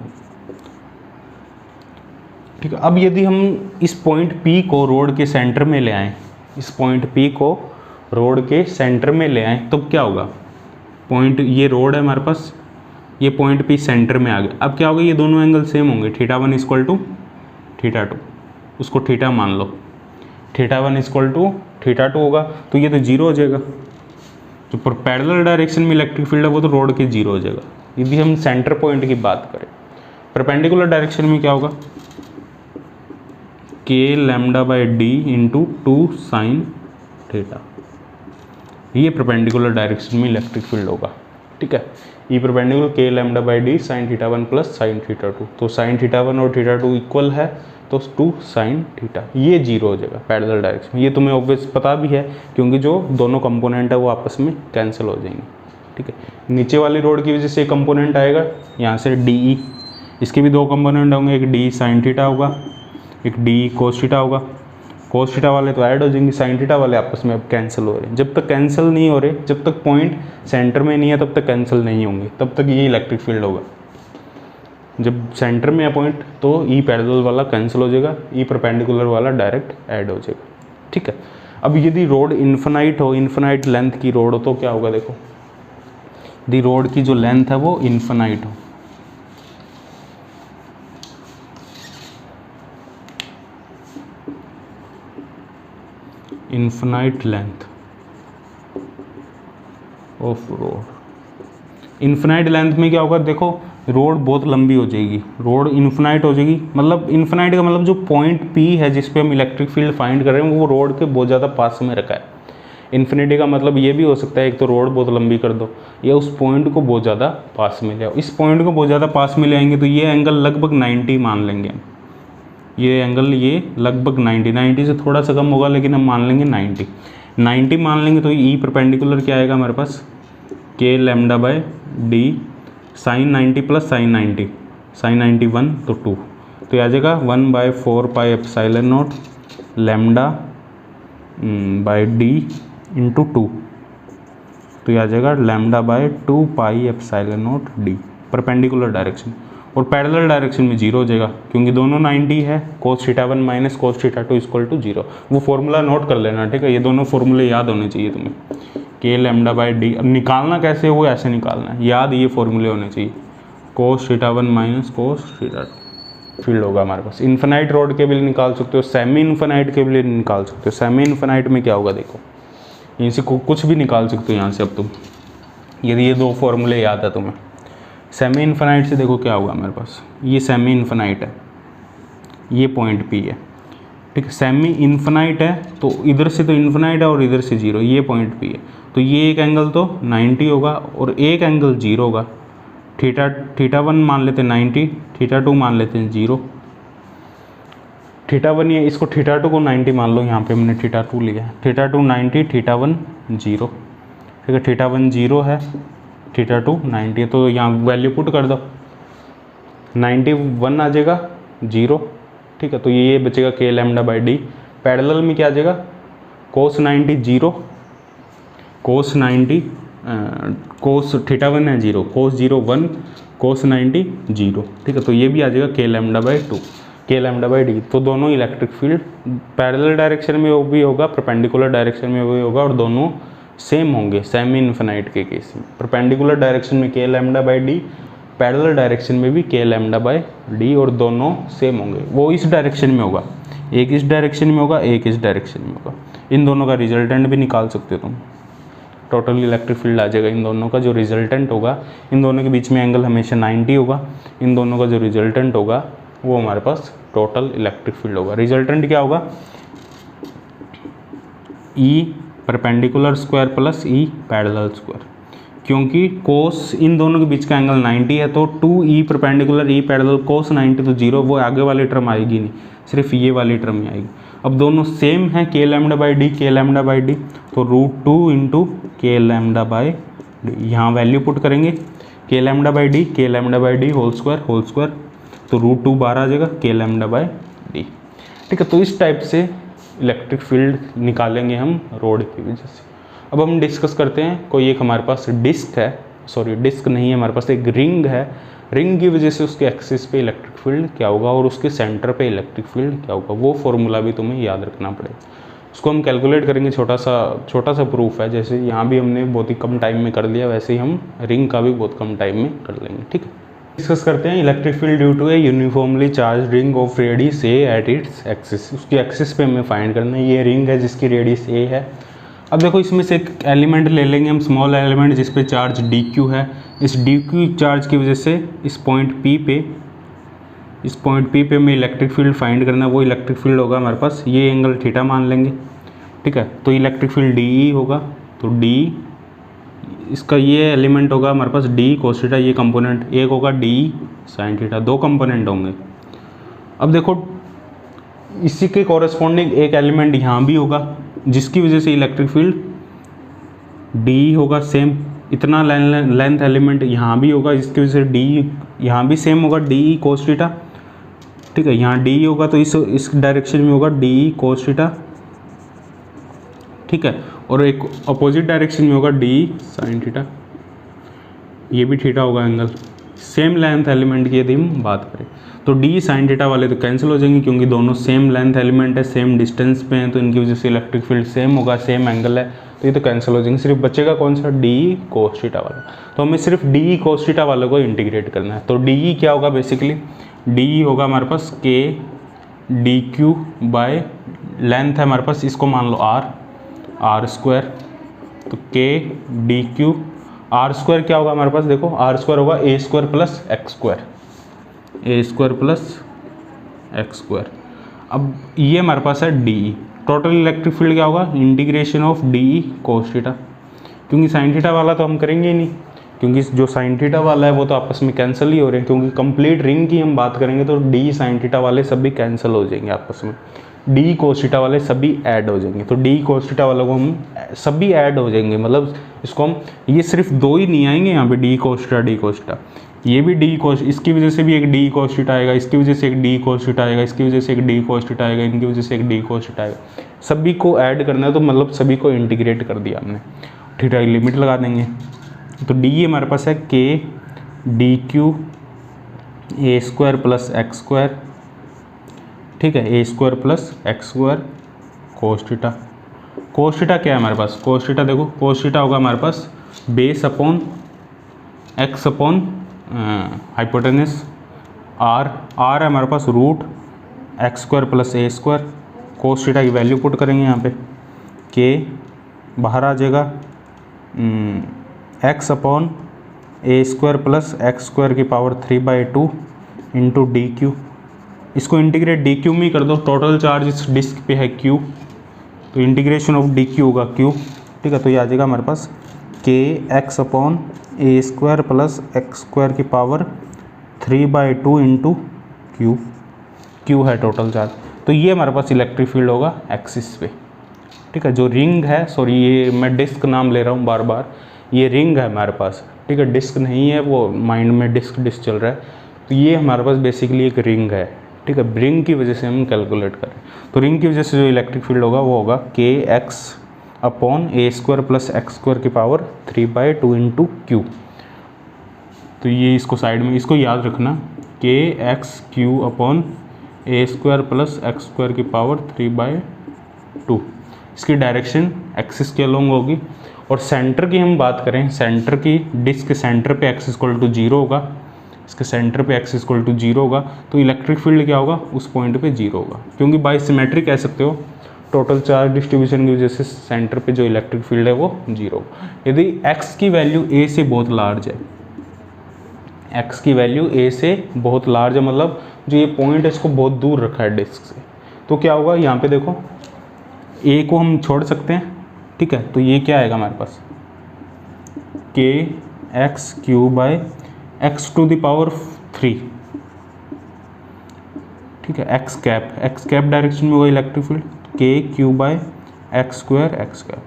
ठीक है। अब यदि हम इस पॉइंट P को रोड के सेंटर में ले आएँ, इस पॉइंट P को रोड के सेंटर में ले आएँ, तो क्या होगा, पॉइंट ये रोड है हमारे पास, ये पॉइंट P सेंटर में आ गया। अब क्या होगा, ये दोनों एंगल सेम होंगे, θ1 = θ2, उसको थीटा मान लो, θ1 = θ2 होगा, तो ये तो जीरो हो जाएगा। जो पर पैरेलल डायरेक्शन में इलेक्ट्रिक फील्ड है वो तो रोड के जीरो हो जाएगा। यदि हम सेंटर पॉइंट की बात करें, परपेंडिकुलर डायरेक्शन में क्या होगा, k λ/d × 2 sin थीटा, ये परपेंडिकुलर डायरेक्शन में इलेक्ट्रिक फील्ड होगा, ठीक है। ये perpendicular k λ/d sin θ1 plus sin θ2, तो sin θ1 और θ2 इक्वल है, तो 2 sin थीटा, ये जीरो हो जाएगा पैरेलल डायरेक्शन। ये तुम्हें ऑब्वियस पता भी है, क्योंकि जो दोनों कंपोनेंट है वो आपस में कैंसिल हो जाएंगे, ठीक है। नीचे वाली रोड की वजह से एक कंपोनेंट आएगा यहाँ से DE, इसके भी दो कंपोनेंट होंगे, एक D sin थीटा होगा, एक D cos थीटा होगा। cos थीटा वाले तो ऐड हो जाएंगे, sin थीटा वाले आपस में अब कैंसिल हो रहे हैं। जब तक कैंसिल नहीं हो रहे, जब तक पॉइंट सेंटर में नहीं है, तब तक कैंसिल नहीं होंगे, तब तक ये इलेक्ट्रिक फील्ड होगा। जब सेंटर में है पॉइंट, तो ई पैरेलल वाला कैंसिल हो जाएगा, ई परपेंडिकुलर वाला डायरेक्ट ऐड हो जाएगा, ठीक है। अब यदि रोड इन्फिनाइट हो, इन्फिनाइट लेंथ की रोड हो, तो क्या होगा देखो, यदि रोड की जो लेंथ है वो इन्फिनाइट हो, infinite length of road. Infinite length में क्या होगा, देखो रोड बहुत लंबी हो जाएगी, रोड इन्फिनाइट हो जाएगी, मतलब इन्फिनाइट का मतलब जो पॉइंट P है जिस पे हम इलेक्ट्रिक फील्ड फाइंड कर रहे हैं वो रोड के बहुत ज़्यादा पास में रखा है। इन्फिनिटी का मतलब ये भी हो सकता है एक तो रोड बहुत लंबी कर दो या उस पॉइंट को बहुत ज़्यादा पास में ले आओ। इस पॉइंट को बहुत ज़्यादा पास में ले आएंगे तो ये एंगल लगभग 90 मान लेंगे हम, ये एंगल ये लगभग 90 से थोड़ा सा कम होगा लेकिन हम मान लेंगे 90 मान लेंगे। तो ई परपेंडिकुलर क्या आएगा हमारे पास, k lambda by d sine 90 plus sine 90 1 तो 2, तो ये आ जाएगा 1/4 pi epsilon naught lambda by d into 2, तो ये आ जाएगा lambda by 2 pi epsilon naught d perpendicular direction. और पैरेलल डायरेक्शन में 0 हो जाएगा क्योंकि दोनों 90 है, cos θ1 minus cos θ2 equal to 0। वो फॉर्मूला नोट कर लेना, ठीक है, ये दोनों फॉर्मूले याद होने चाहिए तुम्हें, के लैम्डा बाय डी। अब निकालना कैसे, वो ऐसे निकालना है, याद ये फॉर्मूले होने चाहिए, cos θ1 माइनस cos θ2 फील्ड होगा हमारे पास। इन्फिनाइट रोड के भी निकाल सकते हो, सेमी इन्फिनाइट के भी निकाल सकते हो। सेमी इन्फिनाइट में क्या होगा देखो, यहीं से कुछ भी निकाल सकते हो यहाँ से अब तुम, यदि ये दो फॉर्मूले याद है तुम्हें। सेमी इन्फिनाइट से देखो क्या होगा हमारे पास, ये सेमी इन्फिनाइट है, ये पॉइंट P है, ठीक है। सेमी इन्फिनाइट है तो इधर से तो इन्फिनाइट है और इधर से 0, ये पॉइंट P है, तो ये एक एंगल तो 90 होगा और एक एंगल 0 होगा। θ1 मान लेते हैं 90, θ2 मान लेते हैं 0। θ1 ये इसको θ2 को 90 मान लो, यहाँ पे हमने θ2 लिया है, θ2 90 θ1 0, ठीक है। θ1 0 है, θ2 90 है, तो यहाँ वैल्यू पुट कर दो, 91 आ जाएगा 0, ठीक है। तो ये बचेगा के लैम्डा बाई डी। पैरेलल में क्या आ जाएगा, cos 90 0, cos 90 cos θ1 है 0, cos 0 1, cos 90 0, ठीक है। तो ये भी आ जाएगा के लैम्डा बाई 2, के लैम्डा बाई डी। तो दोनों इलेक्ट्रिक फील्ड पैरेलल डायरेक्शन में वो भी होगा, परपेंडिकुलर डायरेक्शन में भी होगा, और दोनों सेम होंगे सेमी इन्फिनाइट के केस में। परपेंडिकुलर डायरेक्शन में के lambda by D, parallel direction में भी के लैम्डा बाई डी, और दोनों सेम होंगे। वो इस डायरेक्शन में होगा, एक इस डायरेक्शन में होगा, एक इस डायरेक्शन में होगा। इन दोनों का रिजल्टेंट भी निकाल सकते हो तुम, टोटल इलेक्ट्रिक फील्ड आ जाएगा। इन दोनों का जो रिजल्टेंट होगा, इन दोनों के बीच में एंगल हमेशा 90 होगा, इन दोनों का जो रिजल्टेंट होगा वो हमारे पास टोटल इलेक्ट्रिक फील्ड होगा। रिजल्टेंट क्या होगा, E perpendicular square plus E parallel square, क्योंकि कोस इन दोनों के बीच का एंगल 90 है, तो 2e परपेंडिकुलर ई पैरेलल कोस 90 तो 0, वो आगे वाली टर्म आएगी नहीं, सिर्फ ये वाली टर्म ही आएगी। अब दोनों सेम है, k lambda by d, k lambda by d, तो √2 into k lambda by d, यहाँ वैल्यू पुट करेंगे, k lambda by d, k lambda by d whole square, तो √2 बाहर आ जाएगा, के लैम्डा बाई डी, ठीक है। तो इस टाइप से इलेक्ट्रिक फील्ड निकालेंगे हम रोड की वजह से। अब हम डिस्कस करते हैं, कोई एक हमारे पास डिस्क है, सॉरी डिस्क नहीं है, हमारे पास एक रिंग है, रिंग की वजह से उसके एक्सिस पे इलेक्ट्रिक फील्ड क्या होगा और उसके सेंटर पे इलेक्ट्रिक फील्ड क्या होगा, वो फॉर्मूला भी तुम्हें याद रखना पड़ेगा। उसको हम कैलकुलेट करेंगे, छोटा सा प्रूफ है, जैसे यहाँ भी हमने बहुत ही कम टाइम में कर लिया, वैसे ही हम रिंग का भी बहुत कम टाइम में कर लेंगे, ठीक है। डिस्कस करते हैं electric field due to a uniformly charge ring of radius a at its axis. उसकी एक्सिस पे हमें फाइंड करना है, ये रिंग है जिसकी रेडियस ए है। अब देखो इसमें से एक एलिमेंट ले लेंगे हम, स्मॉल एलिमेंट जिस पे चार्ज dq है। इस dq चार्ज की वजह से इस पॉइंट P पे हमें इलेक्ट्रिक फील्ड फाइंड करना है। वो इलेक्ट्रिक फील्ड होगा हमारे पास, ये एंगल थीटा मान लेंगे, ठीक है। तो इलेक्ट्रिक फील्ड DE होगा, तो D इसका ये एलिमेंट होगा हमारे पास D cos थीटा, ये कंपोनेंट, एक होगा D sin थीटा, दो कंपोनेंट होंगे। अब देखो इसी के कॉरेस्पॉन्डिंग एक एलिमेंट यहाँ भी होगा जिसकी वजह से इलेक्ट्रिक फील्ड DE होगा सेम, इतना लेंथ एलिमेंट यहाँ भी होगा जिसकी वजह से DE यहाँ भी सेम होगा, DE cos थीटा, ठीक है। यहाँ DE होगा तो इस डायरेक्शन में होगा DE cos थीटा, ठीक है। और एक अपोजिट डायरेक्शन में होगा DE sin थीटा, ये भी थीटा होगा एंगल, सेम लेंथ एलिमेंट की यदि हम बात करें तो DE sin थीटा वाले तो कैंसिल हो जाएंगे क्योंकि दोनों सेम लेंथ एलिमेंट है, सेम डिस्टेंस पे हैं, तो इनकी वजह से इलेक्ट्रिक फील्ड सेम होगा, सेम एंगल है, तो ये तो कैंसिल हो जाएंगे। सिर्फ बचेगा कौन सा, DE cos थीटा वाला। तो हमें सिर्फ DE cos थीटा वाले को इंटीग्रेट करना है। तो DE क्या होगा, बेसिकली DE होगा हमारे पास K dq बाय लेंथ है हमारे पास, इसको मान लो R, आर स्क्वायर, तो के डी क्यू, आर स्क्वायर क्या होगा हमारे पास, देखो आर स्क्वायर होगा ए स्क्वायर प्लस एक्स स्क्वायर, ए स्क्वायर प्लस एक्स स्क्वायर। अब ये हमारे पास है D E, total electric field क्या होगा, integration of D E cos theta, क्योंकि साइन थीटा वाला तो हम करेंगे ही नहीं, क्योंकि जो साइन थीटा वाला है वो तो आपस में कैंसिल ही हो रहे हैं, क्योंकि कंप्लीट रिंग की हम बात करेंगे तो डी साइन थीटा वाले सभी कैंसिल हो जाएंगे आपस में, डी कोस थीटा वाले सभी ऐड हो जाएंगे, तो डी कोस थीटा वालों को हम सभी ऐड हो जाएंगे, मतलब इसको हम, ये सिर्फ दो ही नहीं आएंगे यहाँ पे, D cos theta D cos theta, ये भी डी कोस, इसकी वजह से भी एक डी कोस थीटा आएगा, इसकी वजह से एक डी कोस थीटा आएगा, इसकी वजह से एक डी कोस थीटा आएगा, इनकी वजह से एक डी कोस थीटा आएगा, सभी को ऐड करना है, तो मतलब सभी को इंटीग्रेट कर दिया हमने, थीटा की लिमिट लगा देंगे, तो डी हमारे पास है k d q a square plus x square, ठीक है, a square plus x square cos theta. Cos theta क्या है हमारे पास, कोस थीटा देखो, कोस थीटा होगा हमारे पास base upon x upon hypotenuse, r है हमारे पास root x square plus a square, cos theta की वैल्यू पुट करेंगे यहाँ पे, के बाहर आ जाएगा x upon a square plus x square की पावर 3/2 इंटू डी क्यू, इसको इंटीग्रेट डी क्यू में ही कर दो, टोटल चार्ज इस डिस्क पे है क्यू, तो इंटीग्रेशन ऑफ डी क्यू होगा क्यू, ठीक है, तो ये आ जाएगा हमारे पास k x upon a square plus x square की पावर 3/2 इंटू क्यू, क्यू है टोटल चार्ज, तो ये हमारे पास इलेक्ट्रिक फील्ड होगा एक्सिस पे, ठीक है, जो रिंग है, सॉरी ये मैं डिस्क नाम ले रहा हूँ बार बार, ये रिंग है हमारे पास, ठीक है, डिस्क नहीं है, वो माइंड में डिस्क चल रहा है, तो ये हमारे पास बेसिकली एक रिंग है, ठीक है, रिंग की वजह से हम कैलकुलेट करें, तो रिंग की वजह से जो इलेक्ट्रिक फील्ड होगा वो होगा के x upon a square plus x square की पावर 3/2 इंटू क्यू, तो ये इसको साइड में, इसको याद रखना, के x Q upon a square plus x square की पावर 3/2, इसकी डायरेक्शन एक्सिस के अलोंग होगी, और सेंटर की हम बात करें, सेंटर की, डिस्क के सेंटर पे एक्स इक्वल टू 0 होगा, इसके सेंटर पे एक्स इक्वल टू 0 होगा, तो इलेक्ट्रिक फील्ड क्या होगा, उस पॉइंट पे 0 होगा, क्योंकि बाय सिमेट्री कह सकते हो, टोटल चार्ज डिस्ट्रीब्यूशन की वजह से सेंटर पे जो इलेक्ट्रिक फील्ड है वो 0 होगा। यदि एक्स की वैल्यू ए से बहुत लार्ज है, एक्स की वैल्यू ए से बहुत लार्ज है, मतलब जो ये पॉइंट है इसको बहुत दूर रखा है डिस्क से, तो क्या होगा, यहाँ पे देखो ए को हम छोड़ सकते हैं, ठीक है, तो ये क्या आएगा हमारे पास, k x q by x to the power 3, ठीक है, एक्स कैप डायरेक्शन में होगा electric field, k q by x square x cap,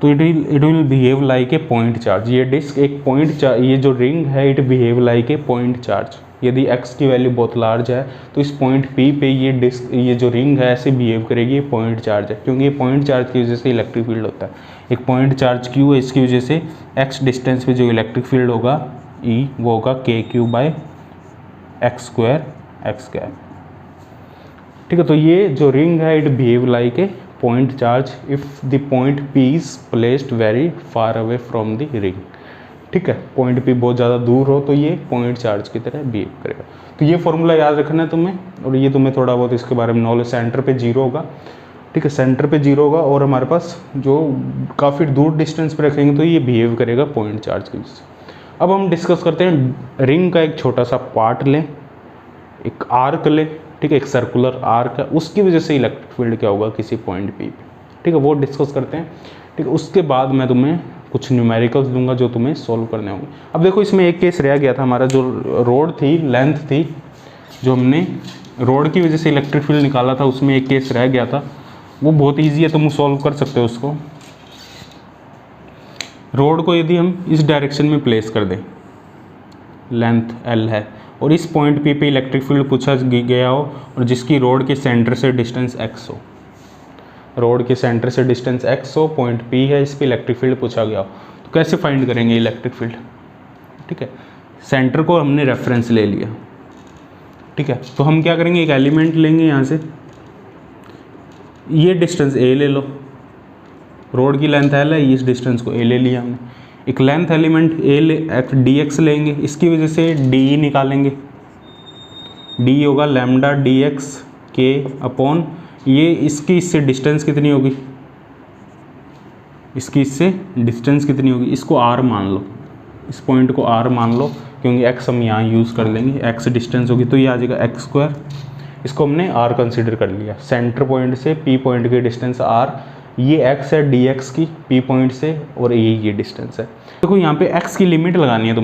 तो it will behave like a point charge, ये डिस्क एक पॉइंट चार्ज, ये जो रिंग है it behave like a point charge, यदि x की वैल्यू बहुत लार्ज है तो इस पॉइंट P पे ये डिस्क, ये जो रिंग है ऐसे बिहेव करेगी, ये पॉइंट चार्ज है, क्योंकि ये पॉइंट चार्ज की वजह से इलेक्ट्रिक फील्ड होता है, एक पॉइंट चार्ज Q है, इसकी वजह से x डिस्टेंस पे जो इलेक्ट्रिक फील्ड होगा E वो होगा k q by x square x cap, ठीक है, तो ये जो रिंग है it behave like a point charge if the point P is placed very far away from the ring, ठीक है, पॉइंट P बहुत ज़्यादा दूर हो तो ये पॉइंट चार्ज की तरह बिहेव करेगा, तो ये फॉर्मूला याद रखना है तुम्हें, और ये तुम्हें थोड़ा बहुत इसके बारे में नॉलेज, सेंटर पे 0 होगा, ठीक है, सेंटर पे 0 होगा, और हमारे पास जो काफ़ी दूर डिस्टेंस पे रखेंगे तो ये बिहेव करेगा पॉइंट चार्ज की वजह से। अब हम डिस्कस करते हैं रिंग का एक छोटा सा पार्ट लें, एक आर्क लें, ठीक है, एक सर्कुलर आर्क है, उसकी वजह से इलेक्ट्रिक फील्ड क्या होगा किसी पॉइंट P पे, ठीक है, वो डिस्कस करते हैं, ठीक है, उसके बाद मैं तुम्हें कुछ न्यूमेरिकल्स दूंगा जो तुम्हें सॉल्व करने होंगे। अब देखो इसमें एक केस रह गया था हमारा, जो रोड थी, लेंथ थी, जो हमने रोड की वजह से इलेक्ट्रिक फील्ड निकाला था, उसमें एक केस रह गया था, वो बहुत ईजी है, तुम सॉल्व कर सकते हो उसको। रोड को यदि हम इस डायरेक्शन में प्लेस कर दें, लेंथ L है, और इस पॉइंट P पे इलेक्ट्रिक फील्ड पूछा गया हो, और जिसकी रोड के सेंटर से डिस्टेंस x हो, रोड के सेंटर से डिस्टेंस x हो, पॉइंट P है, इस पे इलेक्ट्रिक फील्ड पूछा गया हो, तो कैसे फाइंड करेंगे इलेक्ट्रिक फील्ड, ठीक है, सेंटर को हमने रेफरेंस ले लिया, ठीक है, तो हम क्या करेंगे, एक एलिमेंट लेंगे यहाँ से, ये डिस्टेंस a ले लो, रोड की लेंथ L है, इस डिस्टेंस को a ले लिया हमने, एक लेंथ एलिमेंट dx लेंगे, इसकी वजह से d निकालेंगे, d होगा लैम्डा dx के अपॉन ये, इसकी इससे डिस्टेंस कितनी होगी, इसकी इससे डिस्टेंस कितनी होगी, इसको r मान लो, इस पॉइंट को r मान लो क्योंकि x हम यहाँ यूज़ कर लेंगे, x डिस्टेंस होगी तो ये आ जाएगा एक्स स्क्वायर, इसको हमने r कंसिडर कर लिया। सेंटर पॉइंट से p पॉइंट की डिस्टेंस r, ये x है dx की p पॉइंट से, और ये डिस्टेंस है। देखो यहाँ पे x की लिमिट लगानी है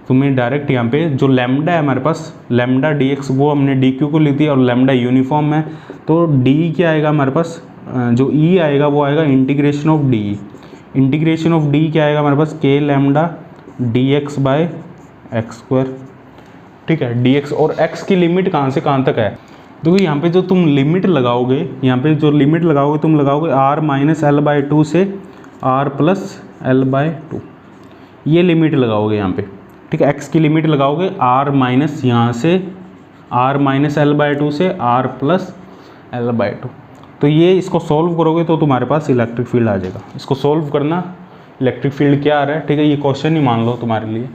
तुम्हें डायरेक्ट यहाँ पे जो लैम्डा है हमारे पास, लैम्डा dx वो हमने dq को लिख दिया, और लैम्डा यूनिफॉर्म है तो d क्या आएगा हमारे पास, जो e आएगा वो आएगा integration of d, integration of d क्या आएगा हमारे पास, k lambda dx by x square, ठीक है dx। और x की लिमिट कहाँ से कहाँ तक है, देखो यहाँ पे जो तुम लिमिट लगाओगे, यहाँ पे जो लिमिट लगाओगे तुम लगाओगे r minus L by two से r plus L by two, ये लिमिट लगाओगे यहाँ पे, ठीक है। x की लिमिट लगाओगे r माइनस यहाँ से r minus L by two से r plus L by two, तो ये इसको सॉल्व करोगे तो तुम्हारे पास इलेक्ट्रिक फील्ड आ जाएगा। इसको सॉल्व करना, इलेक्ट्रिक फील्ड क्या आ रहा है, ठीक है, ये क्वेश्चन ही मान लो तुम्हारे लिए,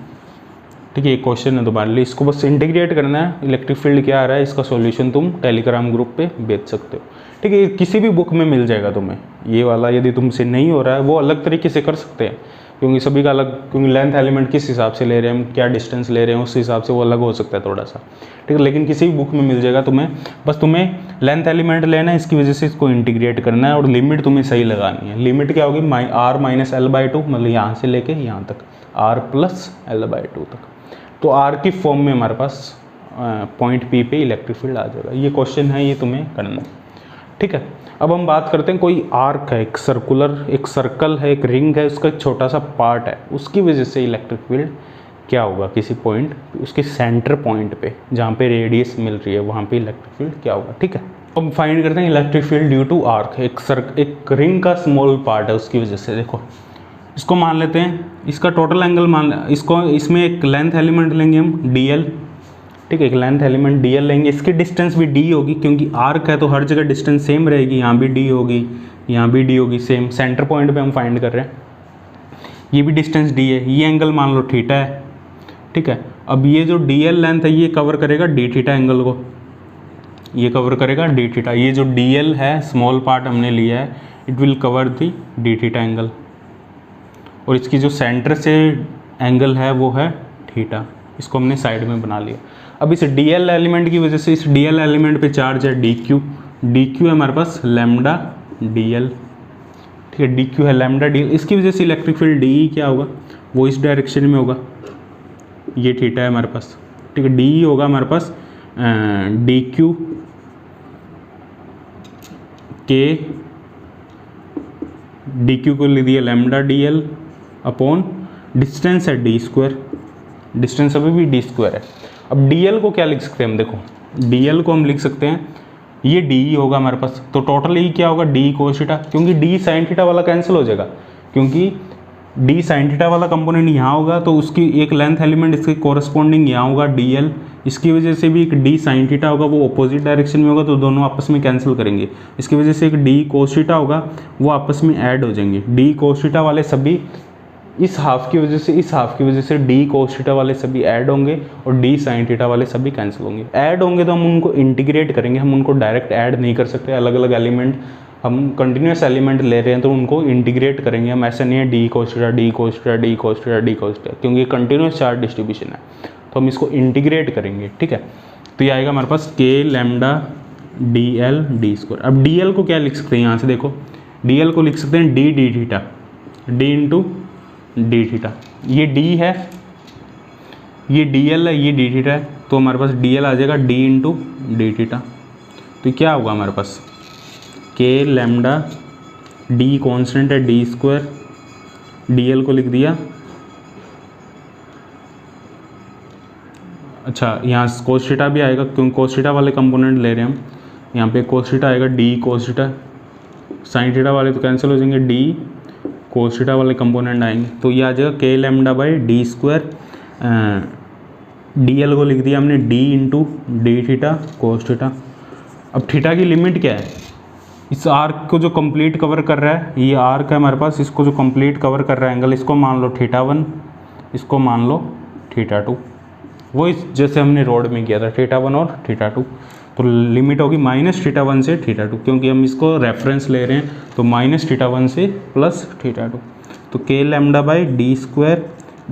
ठीक है, ये क्वेश्चन है तुम्हारे लिए, इसको बस इंटीग्रेट करना है, इलेक्ट्रिक फील्ड क्या आ रहा है, इसका सॉल्यूशन तुम टेलीग्राम ग्रुप पे भेज सकते हो, ठीक है। किसी भी बुक में मिल जाएगा तुम्हें ये वाला, यदि तुमसे नहीं हो रहा है वो अलग तरीके से कर सकते हैं, क्योंकि सभी का अलग, क्योंकि लेंथ एलिमेंट किस हिसाब से ले रहे हैं हम, क्या डिस्टेंस ले रहे हैं, उस हिसाब से वो अलग हो सकता है थोड़ा सा, ठीक है। लेकिन किसी भी बुक में मिल जाएगा तुम्हें, बस तुम्हें लेंथ एलिमेंट लेना है, इसकी वजह से इसको इंटीग्रेट करना है, और लिमिट तुम्हें सही लगानी है। लिमिट क्या होगी, r minus L by two, मतलब यहाँ से लेके यहाँ तक r plus L by two तक, तो r की फॉर्म में हमारे पास पॉइंट P पे इलेक्ट्रिक फील्ड आ जाएगा। ये क्वेश्चन है, ये तुम्हें करना है, ठीक है। अब हम बात करते हैं, कोई आर्क है, एक सर्कुलर, एक सर्कल है, एक रिंग है, उसका एक छोटा सा पार्ट है, उसकी वजह से इलेक्ट्रिक फील्ड क्या होगा, किसी पॉइंट, उसके सेंटर पॉइंट पे जहाँ पे रेडियस मिल रही है वहाँ पे इलेक्ट्रिक फील्ड क्या होगा, ठीक है। अब फाइंड करते हैं electric field due to arc, एक रिंग का स्मॉल पार्ट है उसकी वजह से। देखो इसको मान लेते हैं, इसका टोटल एंगल इसको, इसमें एक लेंथ एलिमेंट लेंगे हम dl, ठीक है, एक लेंथ एलिमेंट dl लेंगे, इसकी डिस्टेंस भी d होगी, क्योंकि आर्क है तो हर जगह डिस्टेंस सेम रहेगी, यहाँ भी d होगी, यहाँ भी d होगी सेम, सेंटर पॉइंट पे हम फाइंड कर रहे हैं, ये भी डिस्टेंस d है, ये एंगल मान लो थीटा है, ठीक है। अब ये जो dl लेंथ है ये कवर करेगा d थीटा एंगल को, ये कवर करेगा d थीटा, ये जो dl है स्मॉल पार्ट हमने लिया है, it will cover the d theta angle, और इसकी जो सेंटर से एंगल है वो है थीटा, इसको हमने साइड में बना लिया। अब इस dl एलिमेंट की वजह से, इस dl एलिमेंट पे चार्ज है dq है हमारे पास लैम्डा dl, ठीक है, dq है लैम्डा dl, इसकी वजह से इलेक्ट्रिक फील्ड de क्या होगा, वो इस डायरेक्शन में होगा, ये थीटा है हमारे पास, ठीक है, de होगा हमारे पास dq के, dq को ले दिया लैम्डा dl अपॉन डिस्टेंस है डी स्क्वायर, डिस्टेंस अभी भी डी स्क्वायर है। अब dl को क्या लिख सकते हैं हम, देखो dl को हम लिख सकते हैं, ये d होगा हमारे पास, तो टोटल ये क्या होगा d कोस थीटा, क्योंकि d साइन थीटा वाला कैंसिल हो जाएगा, क्योंकि d साइन थीटा वाला कंपोनेंट यहाँ होगा तो उसकी एक लेंथ एलिमेंट इसके कोरस्पॉन्डिंग यहाँ होगा dl, इसकी वजह से भी एक d साइन थीटा होगा, वो अपोजिट डायरेक्शन में होगा तो दोनों आपस में कैंसिल करेंगे, इसकी वजह से एक d कोस थीटा होगा, वो आपस में ऐड हो जाएंगे, d कोस थीटा वाले सभी इस हाफ की वजह से, इस हाफ की वजह से d कोस थीटा वाले सभी ऐड होंगे, और d साइन थीटा वाले सभी कैंसिल होंगे। ऐड होंगे तो हम उनको इंटीग्रेट करेंगे, हम उनको डायरेक्ट ऐड नहीं कर सकते, अलग अलग एलिमेंट, हम कंटिन्यूस एलिमेंट ले रहे हैं तो उनको इंटीग्रेट करेंगे हम, ऐसा नहीं है d cos theta d cos theta d cos theta d cos theta, क्योंकि कंटिन्यूस चार्ज डिस्ट्रीब्यूशन है तो हम इसको इंटीग्रेट करेंगे, ठीक है। तो ये आएगा हमारे पास k lambda dl d square. अब dl को क्या लिख सकते हैं, यहाँ से देखो dl को लिख सकते हैं d d theta, d into D theta, ये d है, ये dl है, ये d थीटा है, तो हमारे पास dl आ जाएगा d इंटू डी थीटा, तो क्या होगा हमारे पास k लैम्डा d कॉन्स्टेंट है d स्क्वायर, dl को लिख दिया, अच्छा यहाँ कोस थीटा भी आएगा क्योंकि कोस थीटा वाले कंपोनेंट ले रहे हैं हम, यहाँ पे कोस थीटा आएगा d cos theta, sine theta वाले तो कैंसिल हो जाएंगे, d कोस थीटा वाले कंपोनेंट आएंगे, तो ये आ जाएगा k lambda by D square, dl को लिख दिया हमने d into D theta cos theta. अब थीटा की लिमिट क्या है, इस आर्क को जो कंप्लीट कवर कर रहा है, ये आर्क है हमारे पास, इसको जो कंप्लीट कवर कर रहा है एंगल, इसको मान लो θ1, इसको मान लो θ2, वो इस जैसे हमने रोड में किया था θ1 और θ2, तो लिमिट होगी -θ1 से θ2, क्योंकि हम इसको रेफरेंस ले रहे हैं, तो -θ1 से +θ2। तो k lambda by D square,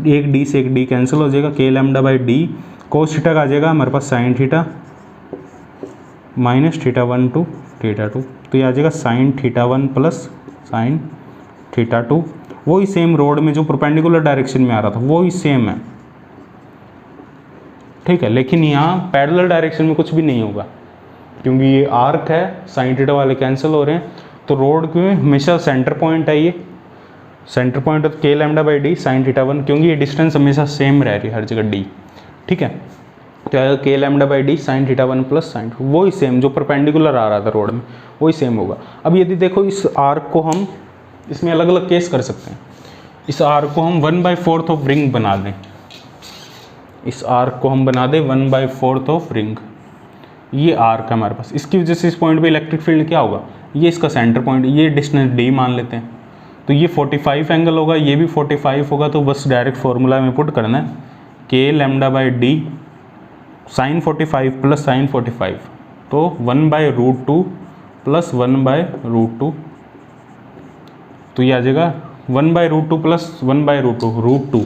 एक डी से एक डी कैंसिल हो जाएगा, k lambda by D cos theta का आ जाएगा हमारे पास sin थीटा -θ1 to θ2, तो ये आ जाएगा sin θ1 प्लस sin θ2। वही सेम रोड में जो परपेंडिकुलर डायरेक्शन में आ रहा था वही सेम है, ठीक है। लेकिन यहाँ पैरेलल डायरेक्शन में कुछ भी नहीं होगा, क्योंकि ये आर्क है, साइन थीटा वाले कैंसिल हो रहे हैं, तो रोड में हमेशा सेंटर पॉइंट है, ये centre point of k lambda by d sine θ1, क्योंकि ये डिस्टेंस हमेशा सेम रह रही है हर जगह d, ठीक है। तो आएगा k lambda by d sine θ1 plus sine, वही सेम जो परपेंडिकुलर आ रहा था रोड में वही सेम होगा। अब यदि देखो इस आर्क को हम इसमें अलग अलग केस कर सकते हैं, इस आर्क को हम 1/4 ऑफ रिंग बना दें, इस आर्क को हम बना दें 1/4 ऑफ रिंग, ये आर्क है हमारे पास, इसकी वजह से इस पॉइंट पे इलेक्ट्रिक फील्ड क्या होगा, ये इसका सेंटर पॉइंट, ये डिस्टेंस d मान लेते हैं, तो ये 45 एंगल होगा, ये भी 45 होगा, तो बस डायरेक्ट फॉर्मूला में पुट करना है k lambda by d sine 45 plus sine 45, तो 1/√2 प्लस 1/√2, तो ये आ जाएगा 1/√2 प्लस 1/√2 √2,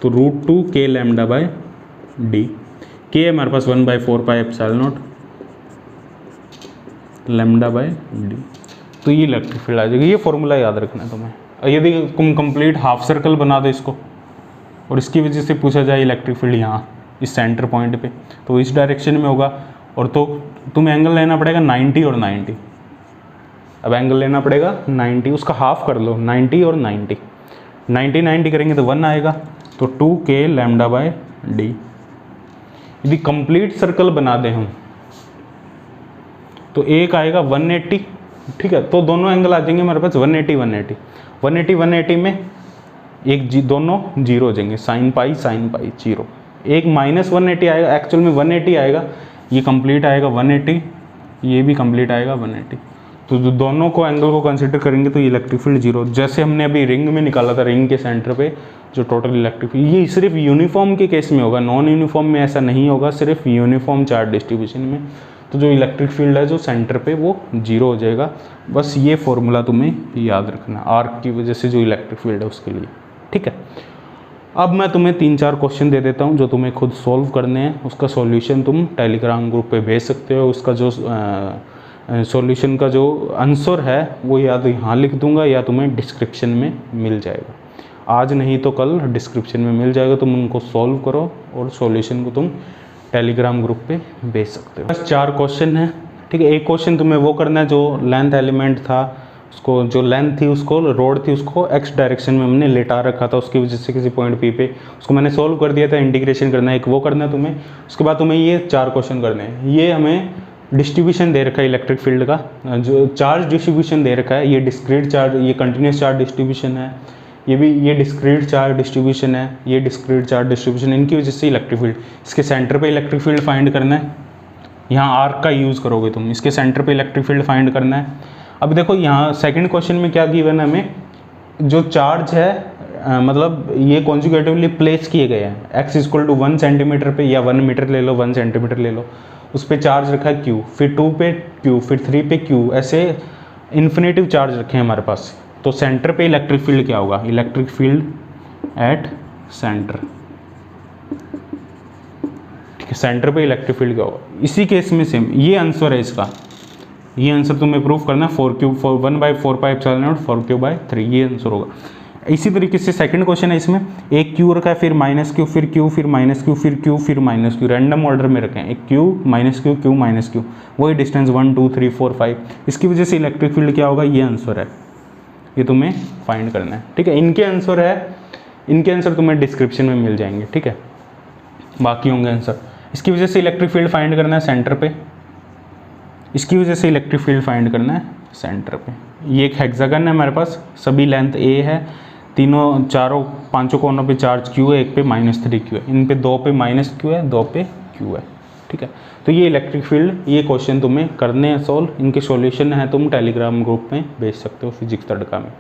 तो √2 k लैम्डा बाई डी, के है हमारे पास 1/4 pi epsilon naught lambda by d, तो ये इलेक्ट्रिक फील्ड आ जाएगी। ये फॉर्मूला याद रखना है तुम्हें। यदि तुम कंप्लीट हाफ सर्कल बना दो इसको और इसकी वजह से पूछा जाए इलेक्ट्रिक फील्ड यहाँ इस सेंटर पॉइंट पे, तो इस डायरेक्शन में होगा, और तो तुम्हें एंगल लेना पड़ेगा 90 और 90, अब एंगल लेना पड़ेगा 90, उसका हाफ कर लो 90 और 90, 90 करेंगे तो 1 आएगा, तो 2k लैम्डा बाय डी। यदि कंप्लीट सर्कल बना दें हम तो एक आएगा 180, ठीक है, तो दोनों एंगल आ जाएंगे हमारे पास 180 में एक दोनों जीरो हो जाएंगे, साइन पाई जीरो, एक -180 आएगा, एक्चुअल में 180 आएगा, ये कंप्लीट आएगा 180, ये भी कंप्लीट आएगा 180, तो जो दोनों को एंगल को कंसिडर करेंगे तो इलेक्ट्रिक फील्ड जीरो, जैसे हमने अभी रिंग में निकाला था, रिंग के सेंटर पे जो टोटल इलेक्ट्रिक फील्ड, ये सिर्फ यूनिफॉर्म के केस में होगा, नॉन यूनिफॉर्म में ऐसा नहीं होगा, सिर्फ यूनिफॉर्म चार्ज डिस्ट्रीब्यूशन में, तो जो इलेक्ट्रिक फील्ड है जो सेंटर पे वो जीरो हो जाएगा। बस ये फॉर्मूला तुम्हें याद रखना, आर्क की वजह से जो इलेक्ट्रिक फील्ड है उसके लिए, ठीक है। अब मैं तुम्हें 3-4 क्वेश्चन दे देता हूँ जो तुम्हें खुद सॉल्व करने हैं, उसका सॉल्यूशन तुम टेलीग्राम ग्रुप पे भेज सकते हो, उसका जो सॉल्यूशन का जो आंसर है वो या तो यहाँ लिख दूंगा या तुम्हें डिस्क्रिप्शन में मिल जाएगा, आज नहीं तो कल डिस्क्रिप्शन में मिल जाएगा, तुम उनको सॉल्व करो और सॉल्यूशन को तुम टेलीग्राम ग्रुप पे भेज सकते हो। बस 4 क्वेश्चन है, ठीक है। एक क्वेश्चन तुम्हें वो करना है जो लेंथ एलिमेंट था, उसको जो लेंथ थी उसको रोड थी उसको एक्स डायरेक्शन में हमने लेटा रखा था, उसकी वजह से किसी पॉइंट पी पे उसको मैंने सोल्व कर दिया था, इंटीग्रेशन करना है, एक वो करना है तुम्हें। उसके बाद तुम्हें ये 4 क्वेश्चन करने हैं। ये हमें डिस्ट्रीब्यूशन दे रखा है इलेक्ट्रिक फील्ड का, जो चार्ज डिस्ट्रीब्यूशन दे रखा है, ये डिस्क्रीट चार्ज, ये कंटिन्यूस चार्ज डिस्ट्रीब्यूशन है, ये भी ये डिस्क्रीट चार्ज डिस्ट्रीब्यूशन है, ये डिस्क्रीट चार्ज डिस्ट्रीब्यूशन, इनकी वजह से इलेक्ट्रिक फील्ड, इसके सेंटर पे इलेक्ट्रिक फील्ड फाइंड करना है, यहाँ आर्क का यूज़ करोगे तुम, इसके सेंटर पे इलेक्ट्रिक फील्ड फाइंड करना है। अब देखो यहाँ सेकंड क्वेश्चन में क्या गिवन है हमें, जो चार्ज है मतलब ये कॉन्जुगेटिवली प्लेस किए गए हैं, x = 1 सेंटीमीटर पे या 1 मीटर ले लो, 1 सेंटीमीटर ले लो, उस पर चार्ज रखा है q, फिर 2 पे q, फिर 3 पे q, ऐसे इन्फिनेटिव चार्ज रखे हैं हमारे पास। तो सेंटर पे इलेक्ट्रिक फील्ड क्या होगा, इलेक्ट्रिक फील्ड एट सेंटर, ठीक है, सेंटर पे इलेक्ट्रिक फील्ड क्या होगा। इसी केस में सेम ये आंसर है इसका, ये आंसर तुम्हें प्रूफ करना है 1/4 पाई एप्सिलॉन नॉट 4q/3, ये आंसर होगा। इसी तरीके से सेकंड क्वेश्चन है, इसमें एक q रखा है, फिर -q, फिर q, फिर -q, फिर q, फिर -q, रैंडम ऑर्डर में रखे हैं, एक q -q, q -q, वही डिस्टेंस 1 2 3 4 5, इसकी वजह से इलेक्ट्रिक फील्ड क्या होगा, ये आंसर है, ये तुम्हें फाइंड करना है, ठीक है। इनके आंसर है, इनके आंसर तुम्हें डिस्क्रिप्शन में मिल जाएंगे, ठीक है, बाकी होंगे आंसर। इसकी वजह से इलेक्ट्रिक फील्ड फाइंड करना है सेंटर पे, इसकी वजह से इलेक्ट्रिक फील्ड फाइंड करना है सेंटर पे। ये एक हेक्सागन है हमारे पास, सभी लेंथ a है, तीनों चारों पांचों कोनों पे चार्ज q है, एक पे -3q है, इन पे 2 पे -q है, 2 पे q है, ठीक है। तो ये इलेक्ट्रिक फील्ड, ये क्वेश्चन तुम्हें करने हैं सॉल्व, इनके सॉल्यूशन है तुम टेलीग्राम ग्रुप में भेज सकते हो फिजिक्स तड़का में,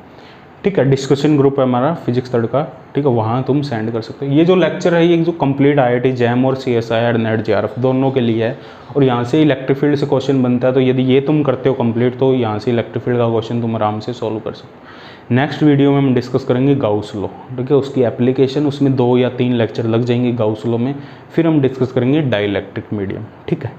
ठीक है। डिस्कशन ग्रुप है हमारा फिजिक्स थर्ड का, ठीक है, वहाँ तुम सेंड कर सकते हो। ये जो लेक्चर है ये जो कंप्लीट IIT जैम और CSIR नेट JRF दोनों के लिए है, और यहाँ से इलेक्ट्रिक फील्ड से क्वेश्चन बनता है, तो यदि ये तुम करते हो कंप्लीट तो यहाँ से इलेक्ट्रिक फील्ड का क्वेश्चन तुम आराम से सॉल्व कर सकते हो। नेक्स्ट वीडियो में हम डिस्कस करेंगे गाउस लॉ, ठीक है, उसकी एप्लीकेशन, उसमें 2 या 3 लेक्चर लग जाएंगे गाउस लॉ में। फिर हम डिस्कस करेंगे डाइलेक्ट्रिक मीडियम, ठीक है।